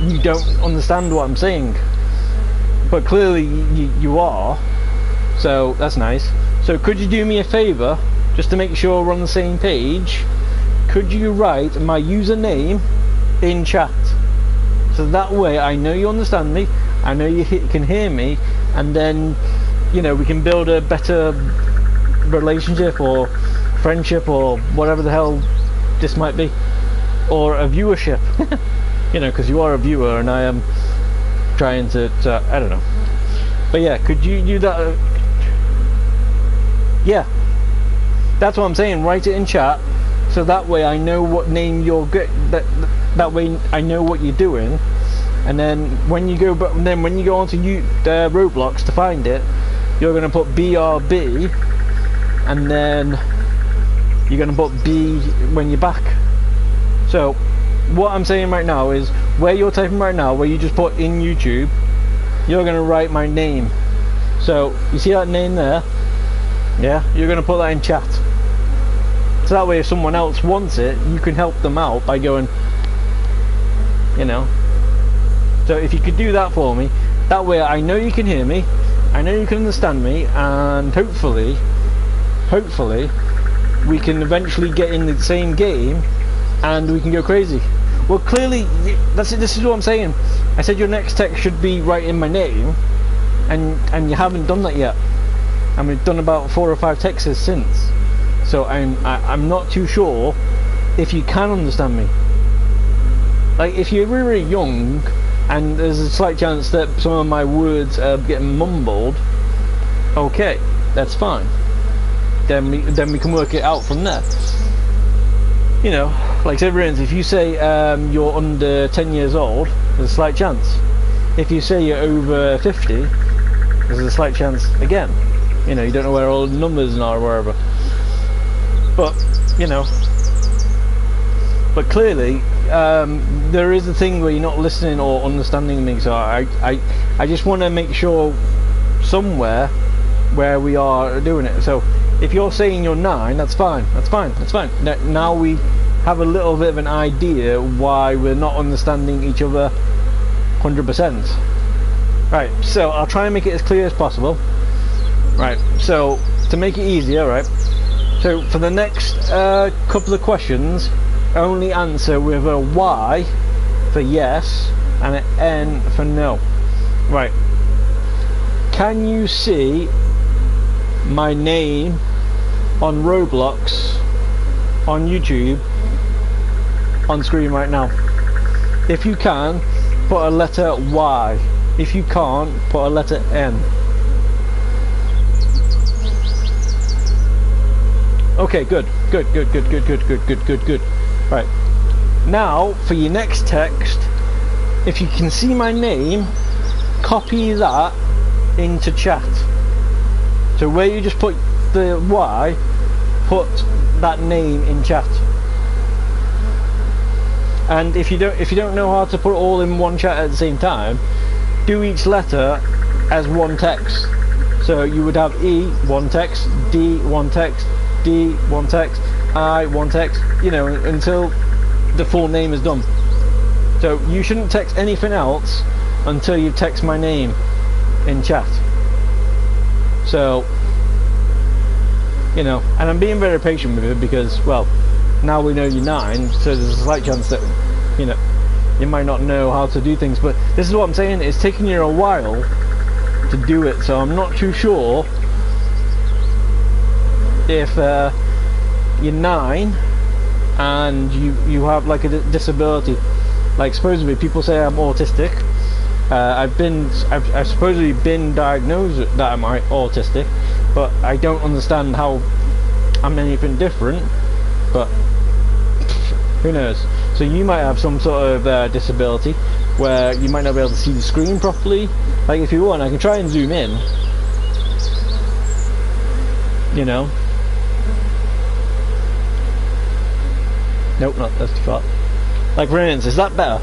you don't understand what I'm saying, but clearly you are. So that's nice. So could you do me a favor, just to make sure we're on the same page? Could you write my username in chat, so that way I know you understand me, I know you can hear me, and then, you know, we can build a better relationship or friendship or whatever the hell this might be, or a viewership. You know, because you are a viewer and I am trying to I don't know, but yeah, could you do that? Yeah, that's what I'm saying. Write it in chat, so that way I know what name you're that way I know what you're doing, and then when you go onto Roblox to find it, you're gonna put BRB, and then you're gonna put B when you're back. So what I'm saying right now is, where you're typing right now, where you just put in YouTube, you're gonna write my name. So you see that name there? Yeah, you're gonna put that in chat. So that way if someone else wants it, you can help them out by going, you know. So if you could do that for me, that way I know you can hear me, I know you can understand me, and hopefully we can eventually get in the same game and we can go crazy. Well, clearly this is what I'm saying. I said your next text should be writing my name, and you haven't done that yet, and we've done about 4 or 5 texts since. So I'm not too sure if you can understand me. Like, if you're really young and there's a slight chance that some of my words are getting mumbled, okay, that's fine. Then we can work it out from there. You know, like, say for instance, if you say you're under 10 years old, there's a slight chance. If you say you're over 50, there's a slight chance again. You know, you don't know where all the numbers are or wherever. But, you know, but clearly there is a thing where you're not listening or understanding me. So I just want to make sure somewhere where we are doing it. So if you're saying you're 9, that's fine. Now we have a little bit of an idea why we're not understanding each other 100%. Right, so I'll try and make it as clear as possible. Right, so to make it easier, right, so for the next couple of questions, only answer with a Y for yes and an N for no. Right, can you see my name on Roblox on YouTube on screen right now? If you can, put a letter Y. If you can't, put a letter N. Okay, good. Good. Right. Now, for your next text, if you can see my name, copy that into chat. So where you just put the Y, put that name in chat. And if you don't know how to put it all in one chat at the same time, do each letter as one text. So you would have E, one text, D, one text, D, one text, I, one text, you know, until the full name is done. So you shouldn't text anything else until you text my name in chat. So, you know, and I'm being very patient with it because, well, now we know you're 9, so there's a slight chance that, you know, you might not know how to do things, but this is what I'm saying, it's taking you a while to do it, so I'm not too sure if you're 9 and you have like a disability. Like supposedly people say I'm autistic. I've supposedly been diagnosed that I'm autistic, but I don't understand how I'm anything different, but who knows. So you might have some sort of disability where you might not be able to see the screen properly. Like if you want, I can try and zoom in, you know. Nope, that's too far. Like for instance, is that better?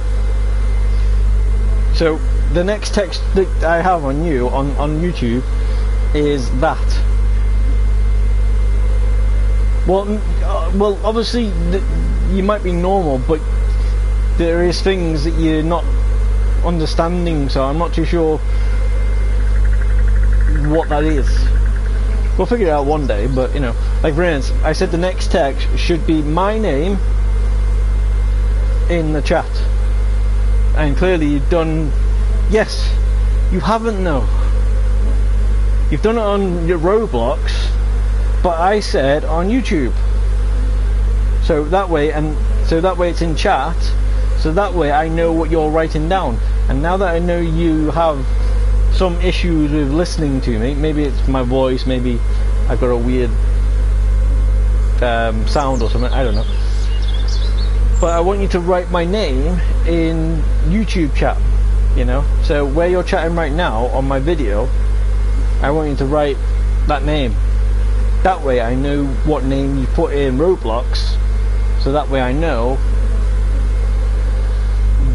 So the next text that I have on you on YouTube is that. Well, obviously you might be normal, but there is things that you're not understanding, so I'm not too sure what that is. We'll figure it out one day, but you know, like for instance, I said the next text should be my name in the chat, and clearly you've done, yes, you haven't, no, you've done it on your Roblox, but I said on YouTube. So that way, it's in chat, so that way I know what you're writing down. And now that I know you have some issues with listening to me, maybe it's my voice, maybe I've got a weird sound or something, I don't know. But I want you to write my name in YouTube chat, you know. So where you're chatting right now on my video, I want you to write that name. That way I know what name you put in Roblox, so that way I know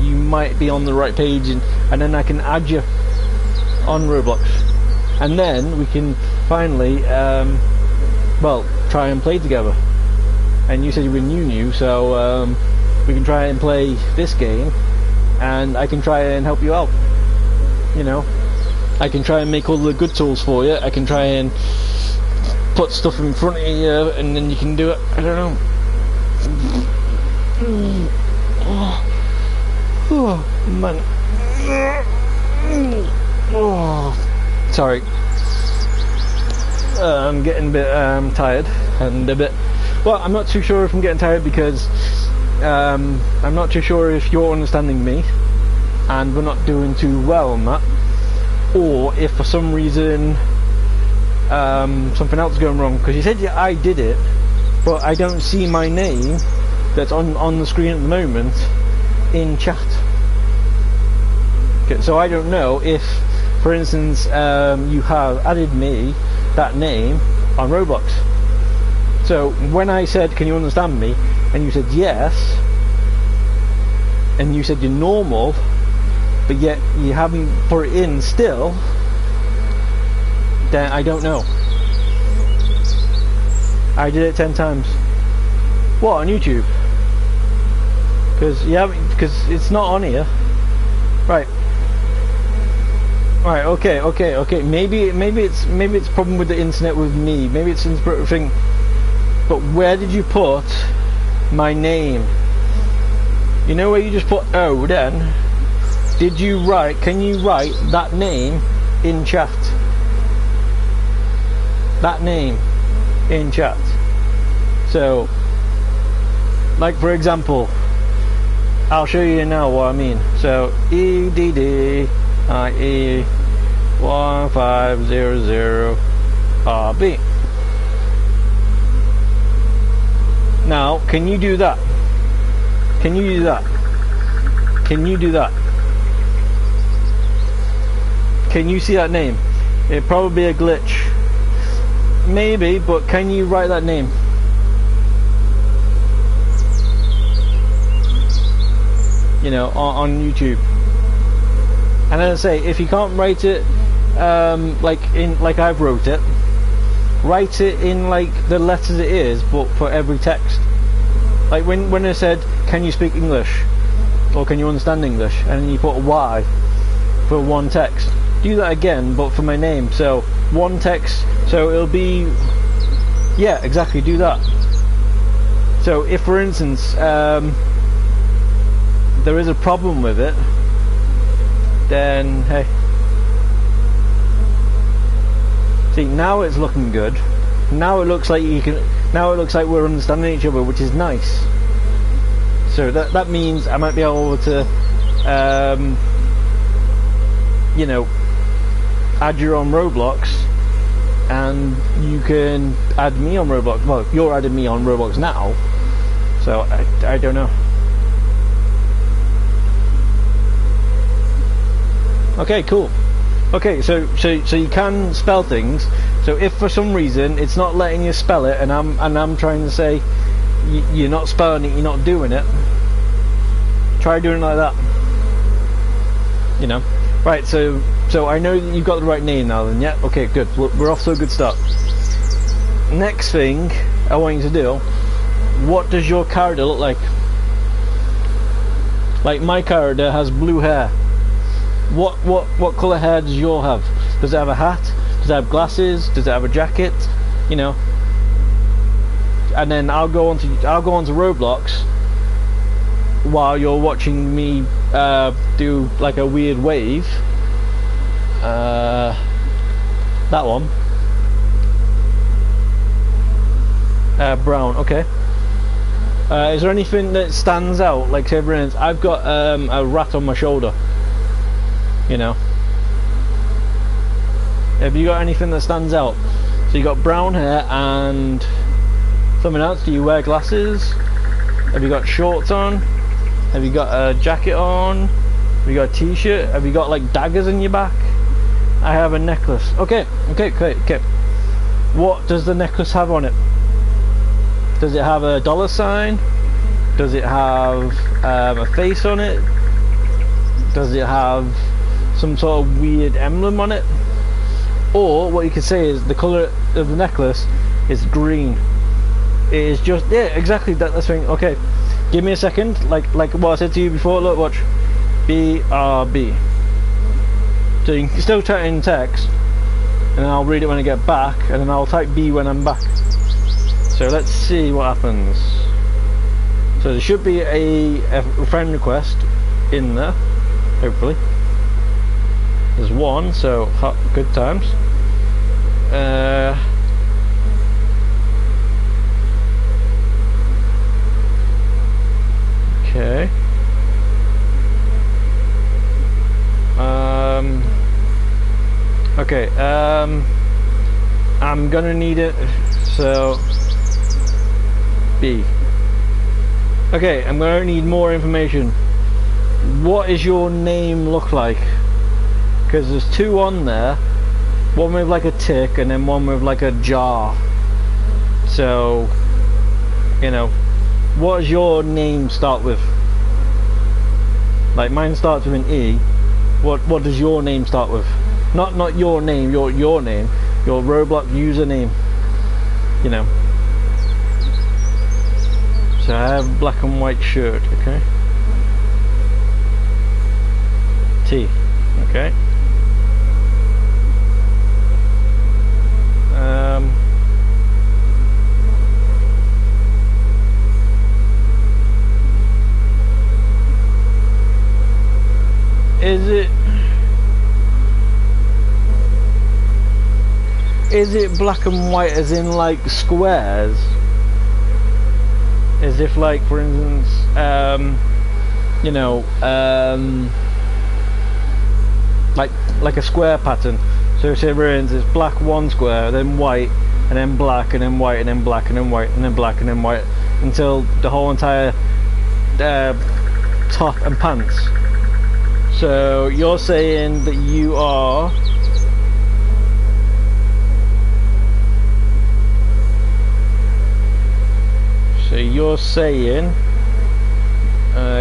you might be on the right page, and then I can add you on Roblox, and then we can finally well, try and play together. And you said you were new, so we can try and play this game, and I can try and help you out, you know. I can try and make all the good tools for you. I can try and put stuff in front of you, and then you can do it. I don't know. Oh man. Oh, sorry. I'm getting a bit tired, and a bit, well, I'm not too sure if I'm getting tired because I'm not too sure if you're understanding me and we're not doing too well on that, or if for some reason something else is going wrong, because you said I did it, but I don't see my name that's on the screen at the moment in chat. Okay, so I don't know if, for instance, you have added me, that name, on Roblox. So when I said, can you understand me, and you said yes, and you said you're normal, but yet you haven't put it in still, then I don't know. I did it 10 times. What, on YouTube? because it's not on here. Right. Right. Okay. Maybe it's problem with the internet with me. Maybe it's an thing. But where did you put my name? You know where you just put O then? Did you write? Can you write that name in chat? That name in chat. So, like for example, I'll show you now what I mean. So EDDIE 1500RB. Now, can you do that? Can you do that? Can you do that? Can you see that name? It'd probably be a glitch. Maybe, but can you write that name? You know, on YouTube. And as I say, if you can't write it like I've wrote it, write it in like the letters it is, but for every text. Like when I said, can you speak English? Or can you understand English? And then you put a Y for one text. Do that again, but for my name. So one text, so it'll be, yeah, exactly, do that. So if for instance there is a problem with it, then hey, see, now it's looking good. Now it looks like you can, now it looks like we're understanding each other, which is nice. So that means I might be able to you know, add your own Roblox, and you can add me on Roblox. Well, you're adding me on Roblox now, so I don't know. Okay, cool. Okay, so you can spell things. So if for some reason it's not letting you spell it, and I'm trying to say you're not spelling it, you're not doing it, try doing it like that. You know. Right, so I know that you've got the right name now then, yeah? Okay, good. We're off to a good start. Next thing I want you to do, what does your character look like? Like my character has blue hair. What colour hair does yours have? Does it have a hat? Does it have glasses? Does it have a jacket? You know. And then I'll go onto Roblox while you're watching me do like a weird wave. That one. Brown, okay. Is there anything that stands out? Like, say for instance, I've got a rat on my shoulder. You know. Have you got anything that stands out? So you got brown hair and something else. Do you wear glasses? Have you got shorts on? Have you got a jacket on? Have you got a t-shirt? Have you got like daggers in your back? I have a necklace. Okay. What does the necklace have on it? Does it have a dollar sign? Does it have a face on it? Does it have some sort of weird emblem on it? Or what you could say is the colour of the necklace is green. It is just, yeah, exactly that's the thing. Okay, give me a second. Like what I said to you before. Look, watch. BRB. So you can still type in text, and then I'll read it when I get back, and then I'll type B when I'm back. So let's see what happens. So there should be a friend request in there, hopefully. There's one, so good times. Okay. Okay. I'm gonna need it. So B. Okay, I'm gonna need more information. What is your name look like? Because there's two on there, one with like a tick and then one with like a jar. So, you know, what does your name start with? Like mine starts with an E. What does your name start with? Not your name, your name, your Roblox username. You know. So I have black and white shirt, okay? T. Okay. Is it black and white as in like squares? As if like, for instance, you know, like a square pattern. So say for instance it's black one square, then white, and then black, and then white, and then black, and then white, and then black, and then white, until the whole entire top and pants. So you're saying that you are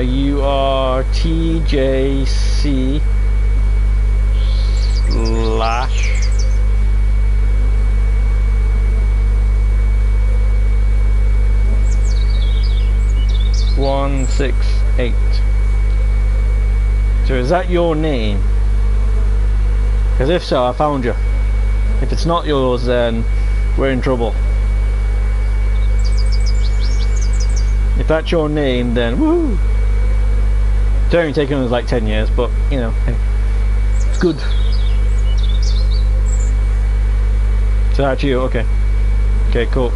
you are TJC slash (168). So is that your name? Because if so, I found you. If it's not yours, then we're in trouble. If that's your name, then woo! It's only taken us like 10 years, but you know, hey, it's good. So that's you, okay. Okay, cool.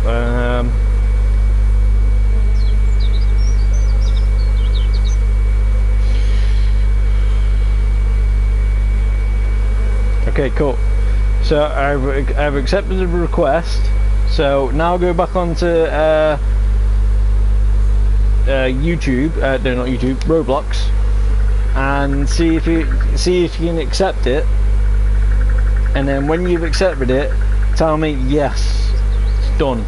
Okay, cool. So I've accepted the request. So now go back onto YouTube, no, not YouTube, Roblox, and see if you can accept it. And then when you've accepted it, tell me yes, it's done.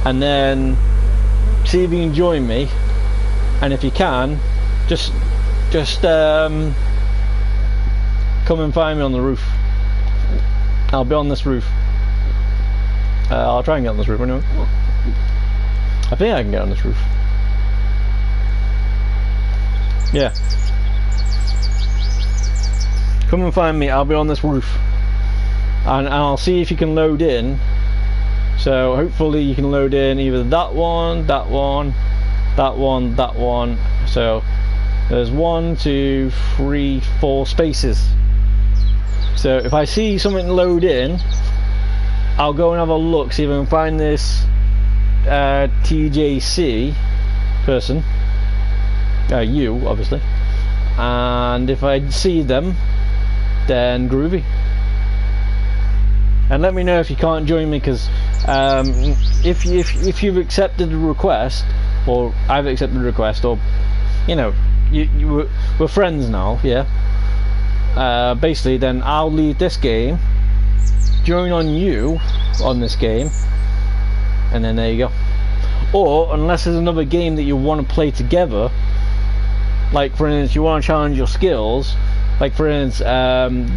And then see if you can join me. And if you can, just come and find me on the roof. I'll be on this roof. I'll try and get on this roof anyway. I think I can get on this roof. Yeah. Come and find me, I'll be on this roof. And I'll see if you can load in. So hopefully you can load in either that one, that one, that one, that one. So there's 1, 2, 3, 4 spaces. So if I see something load in, I'll go and have a look, see if I can find this TJC person, you obviously, and if I see them, then groovy. And let me know if you can't join me, because if you've accepted the request, or I've accepted the request, or you know, we're friends now, yeah. Basically, then I'll leave this game, join on you on this game, and then there you go. Or unless there's another game that you want to play together, like for instance you want to challenge your skills, like for instance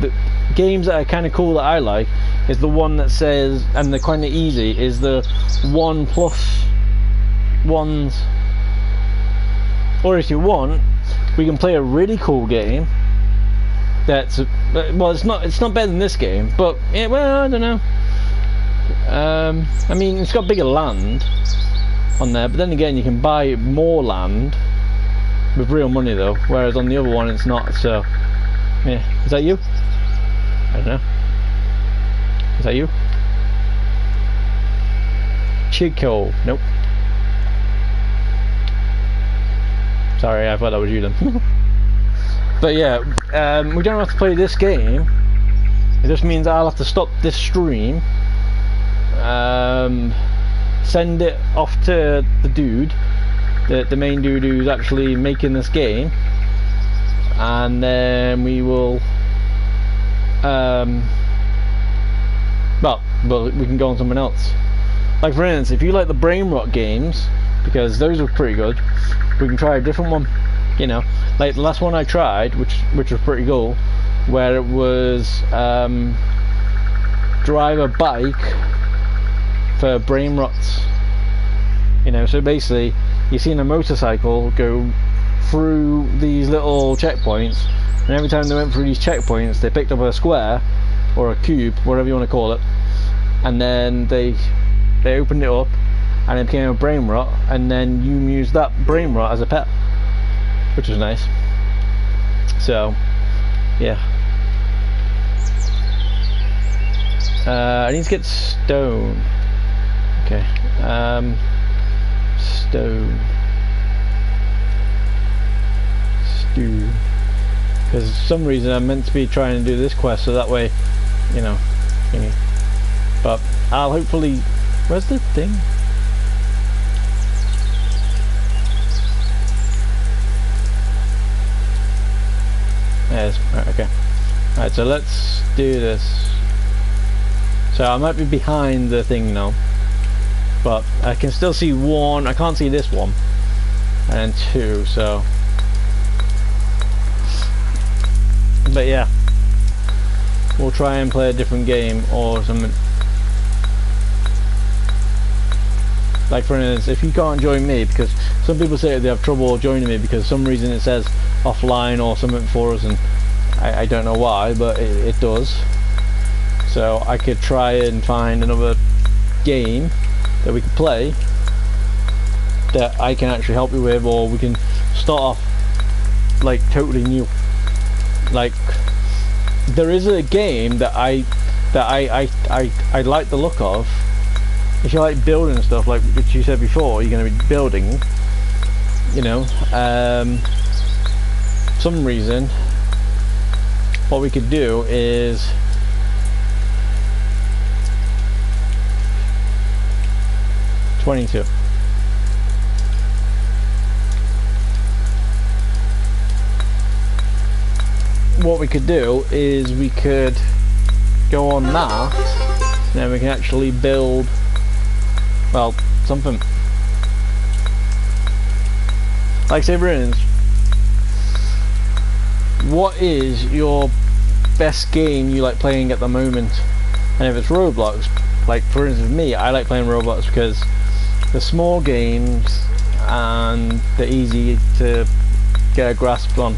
the games that are kind of cool that I like is the one that says, and they're kind of easy, is the 1+1s. Or if you want, we can play a really cool game that's, well, it's not better than this game, but yeah, well, I don't know. I mean, it's got bigger land on there, but then again you can buy more land with real money though, whereas on the other one it's not. So yeah, is that you? I don't know. Is that you? Chico? Nope. Sorry, I thought that was you then. But yeah, we don't have to play this game. It just means I'll have to stop this stream, send it off to the dude, the main dude who's actually making this game, and then we will well, we can go on someone else. Like for instance, if you like the brain rot games, because those are pretty good, we can try a different one. You know, like the last one I tried, which was pretty cool, where it was drive a bike for brain rots. You know, so basically you've seen a motorcycle go through these little checkpoints, and every time they went through these checkpoints, they picked up a square or a cube, whatever you want to call it, and then they opened it up, and it became a brain rot, and then you used that brain rot as a pet, which was nice. So, yeah. I need to get stone. Okay. Stone. Stew. Because for some reason I'm meant to be trying to do this quest, so that way, you know, thingy. But I'll hopefully. Where's the thing? Yes. Right, okay. Alright, so let's do this. So I might be behind the thing now, but I can still see one. I can't see this one, and two. So, but yeah, we'll try and play a different game or something. Like for instance, if you can't join me, because some people say they have trouble joining me because for some reason it says offline or something for us, and I don't know why, but it does. So I could try and find another game that we could play that I can actually help you with, or we can start off like totally new. Like there is a game that I like the look of. If you like building stuff, like which you said before, you're going to be building, you know, some reason what we could do is what we could do is we could go on that, and then we can actually build, well, something. Like say for instance, what is your best game you like playing at the moment? And if it's Roblox, like for instance me, I like playing Roblox because the small games and they're easy to get a grasp on,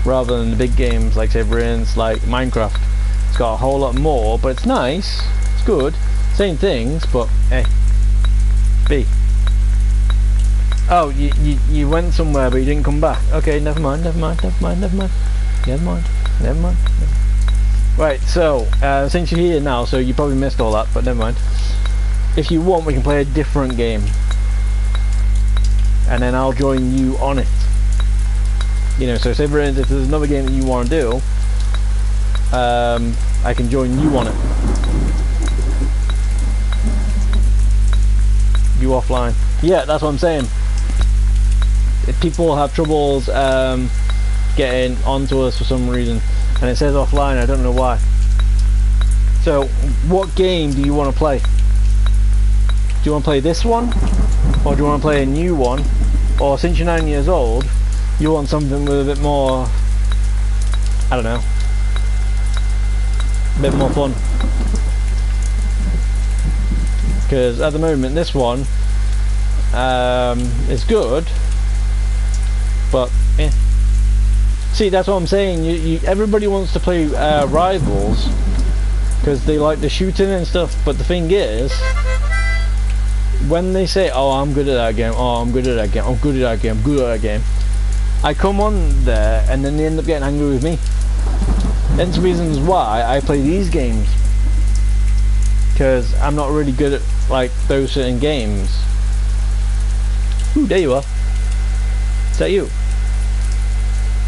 rather than the big games like say for instance like Minecraft. It's got a whole lot more, but it's nice, it's good, same things, but hey. B. Oh, you went somewhere but you didn't come back. Okay, never mind. Right, so since you're here now, so you probably missed all that, but never mind. If you want, we can play a different game, and then I'll join you on it. You know, so say for instance, if there's another game that you want to do, I can join you on it. You offline. Yeah, that's what I'm saying. If people have troubles getting onto us for some reason, and it says offline, I don't know why. So, what game do you want to play? Do you want to play this one? Or do you want to play a new one? Or since you're 9 years old, you want something with a bit more, I don't know, a bit more fun. Because at the moment this one is good, but eh. See, that's what I'm saying. Everybody wants to play Rivals because they like the shooting and stuff, but the thing is, when they say, oh, I'm good at that game, oh, I'm good at that game, I'm good at that game, I'm good at that game, I come on there and then they end up getting angry with me. That's the reasons why I play these games, because I'm not really good at like those certain games. Ooh, there you are. Is that you?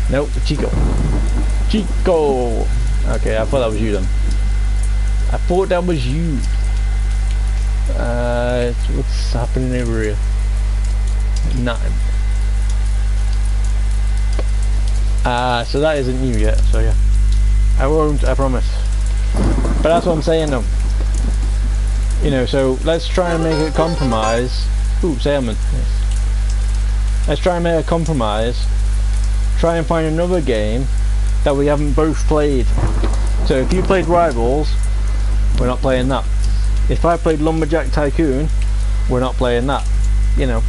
Nope, Chico. Chico! Okay, I thought that was you then. I thought that was you. What's happening over here? Nothing. So that isn't you yet, so yeah. I won't, I promise. But that's what I'm saying though. You know, so let's try and make a compromise. Ooh, salmon. Yes. Let's try and make a compromise. Try and find another game that we haven't both played. So if you played Rivals, we're not playing that. If I played Lumberjack Tycoon, we're not playing that. You know.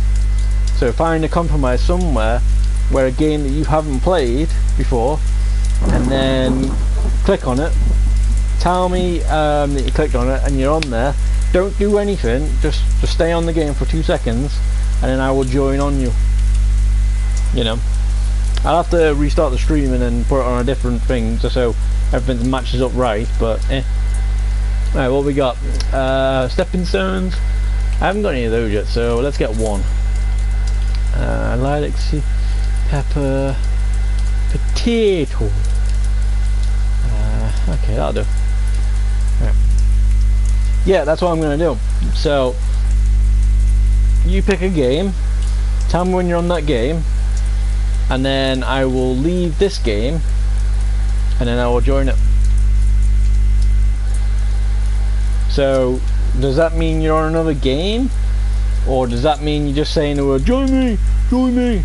So find a compromise somewhere where a game that you haven't played before, and then click on it. Tell me that you clicked on it and you're on there. Don't do anything. Just stay on the game for 2 seconds, and then I will join on you. You know, I'll have to restart the stream and then put it on a different thing just so everything matches up right. But Alright, what we got? Stepping stones. I haven't got any of those yet, so let's get one. Lilac seed, pepper, potato. Okay, that'll do. Right. Yeah, that's what I'm gonna do. So you pick a game, tell me when you're on that game, and then I will leave this game and then I will join it. So does that mean you're on another game, or does that mean you're just saying the word join me, join me?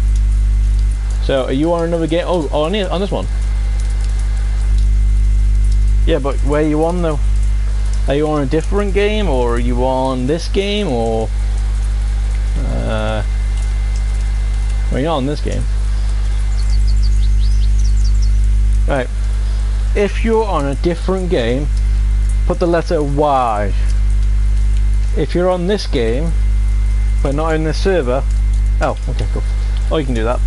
So are you on another game? Oh, on this one. Yeah, but where are you on though? Are you on a different game, or are you on this game, or well, you're not on this game. Right. If you're on a different game, put the letter Y. If you're on this game, but not in this server, oh, okay, cool. Oh, you can do that.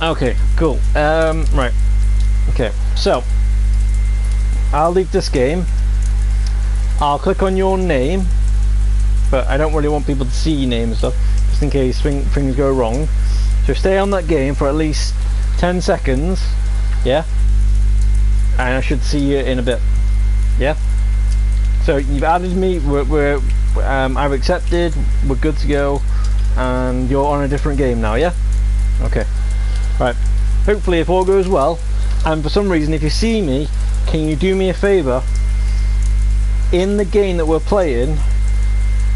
Okay, cool. Right. Okay, so I'll leave this game. I'll click on your name, but I don't really want people to see your name and stuff, just in case things go wrong. So stay on that game for at least 10 seconds, yeah? And I should see you in a bit, yeah? So you've added me, I've accepted, we're good to go, and you're on a different game now, yeah? Okay. Right. Hopefully if all goes well, and for some reason if you see me, can you do me a favour? In the game that we're playing,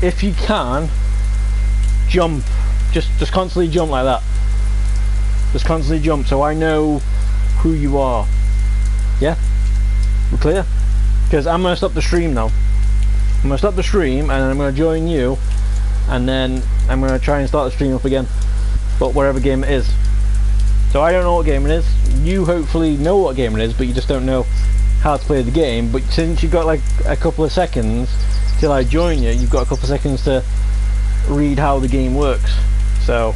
if you can, jump. Just constantly jump like that. Just constantly jump so I know who you are. Yeah? We're clear? Because I'm going to stop the stream now. I'm going to stop the stream and then I'm going to join you, and then I'm going to try and start the stream up again. But whatever game it is. So I don't know what game it is. You hopefully know what game it is, but you just don't know how to play the game. But since you've got like a couple of seconds till I join you, you've got a couple of seconds to read how the game works. So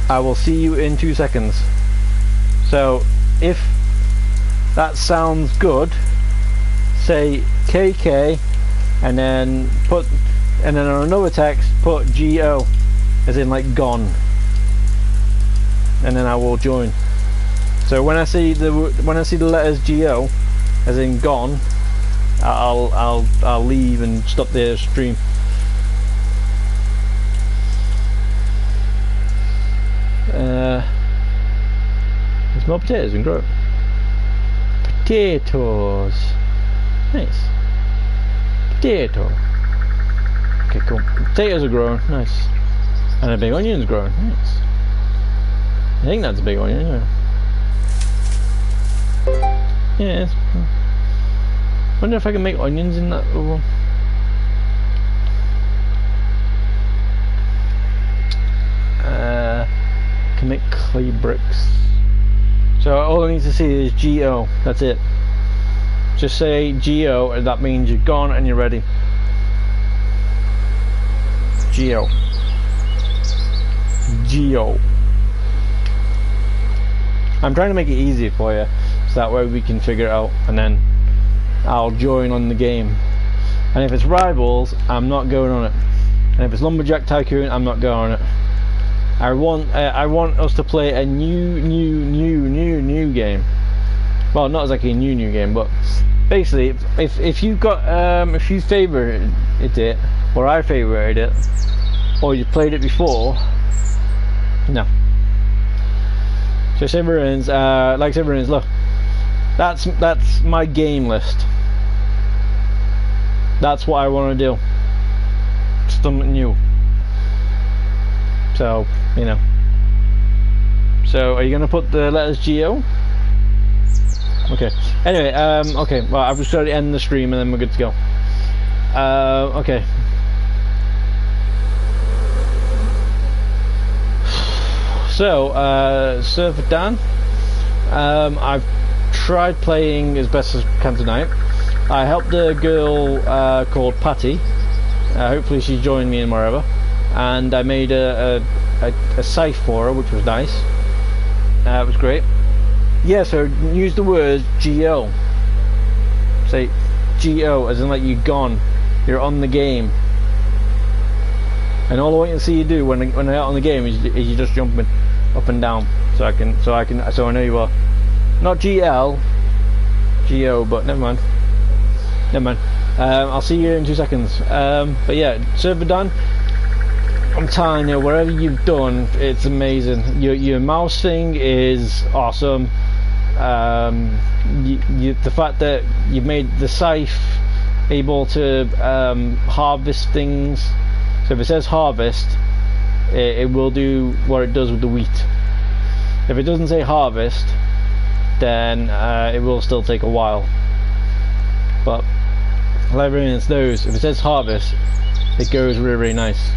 I will see you in 2 seconds. So if that sounds good, say KK and then on another text put GO, as in like gone, and then I will join. So when I see the letters GO, as in gone, I'll leave and stop the stream. There's more potatoes and grow. Potatoes. Nice. Potato. Okay, cool. Potatoes are growing. Nice. And a big onion's growing. Nice. I think that's a big onion, isn't it? Yeah, it's cool. Wonder if I can make onions in that little... Can make clay bricks. So all I need to see is GO. That's it. Just say GO, and that means you're gone and you're ready. GO. GO. I'm trying to make it easy for you, so that way we can figure it out, and then I'll join on the game. And if it's Rivals, I'm not going on it. And if it's Lumberjack Tycoon, I'm not going on it. I want us to play a new game. Well, not exactly a new game, but basically, if you got if you favorited it, or I favorited it, or you played it before, no. So Severins, like Severins, look, that's my game list. That's what I want to do. Something new. So, you know. So, are you going to put the letters GO? Okay. Anyway, okay. Well, I've just got to end the stream and then we're good to go. Okay. So, surfrdan. I've tried playing as best as I can tonight. I helped a girl called Patty. Hopefully she joined me in wherever. And I made a scythe for her, which was nice. It was great. Yeah, so use the word GO. Say GO, as in like you're gone. You're on the game. And all I want to see you do when I'm out on the game is you just jumping up and down. So I know you are. Not GL, GO, but never mind. I'll see you in 2 seconds. But yeah, surfrdan. I'm telling you, whatever you've done, it's amazing. Your mouse thing is awesome. The fact that you've made the scythe able to harvest things. So if it says harvest, it will do what it does with the wheat. If it doesn't say harvest, then it will still take a while. But everyone knows, if it says harvest, it goes really, really nice.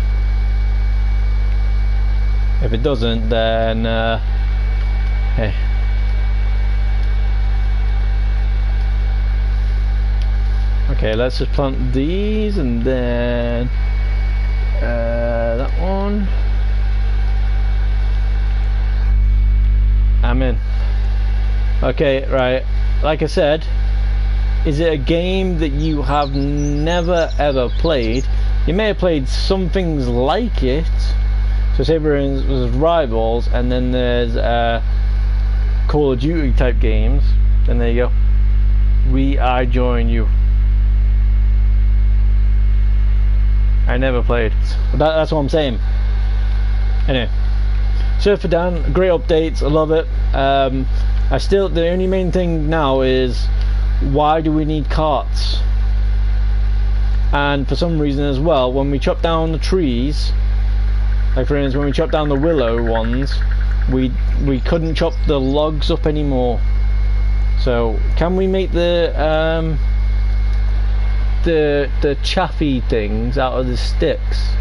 If it doesn't, then hey. Okay, let's just plant these and then that one. I'm in. Okay, right. Like I said, is it a game that you have never ever played? You may have played some things like it. So say for instance, there's Rivals, and then there's Call of Duty type games. Then there you go. I join you. I never played, but that's what I'm saying. Anyway, surfrdan, great updates. I love it. The only main thing now is, why do we need carts? And for some reason as well, when we chop down the trees, like for instance when we chop down the willow ones, we couldn't chop the logs up anymore. So can we make the chaffy things out of the sticks?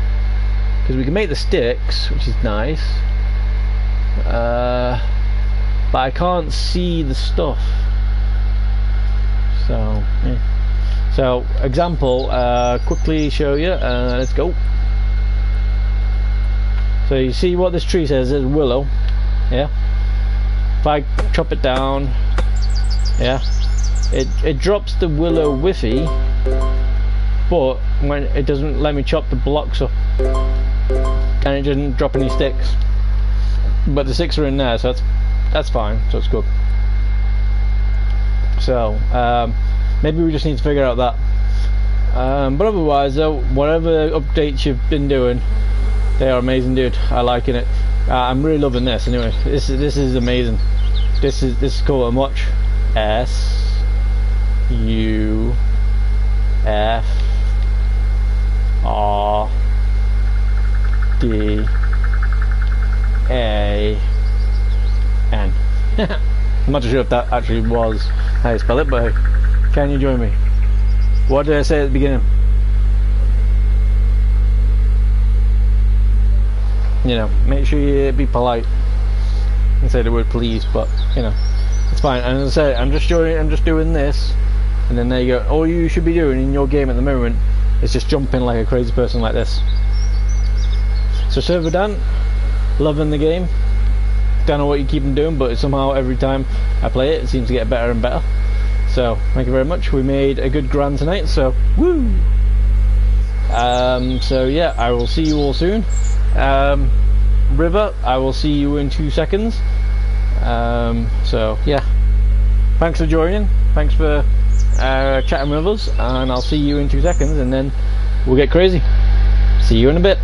Because we can make the sticks, which is nice, but I can't see the stuff. So yeah. So example, quickly show you. Let's go. So you see what this tree says is willow. Yeah. If I chop it down, yeah, it drops the willow whiffy, but when it doesn't let me chop the blocks up, and it doesn't drop any sticks. But the sticks are in there, so that's fine. So it's good. So maybe we just need to figure out that. But otherwise, though, whatever updates you've been doing, they are amazing, dude. I'm liking it. I'm really loving this. Anyway, this is amazing. This is cool. And watch. SUFRDAN. I'm not too sure if that actually was how you spell it, but hey, can you join me? What did I say at the beginning? You know, make sure you be polite and say the word please, but you know, it's fine. And as I said, I'm just doing this, and then there you go. All you should be doing in your game at the moment is just jumping like a crazy person like this. So surfrdan, loving the game. Don't know what you keep on doing, but somehow every time I play it, it seems to get better and better. So thank you very much. We made a good grand tonight, so woo. So yeah, I will see you all soon. River, I will see you in 2 seconds. So yeah, thanks for joining. Thanks for chatting with us, and I'll see you in 2 seconds, and then we'll get crazy. See you in a bit.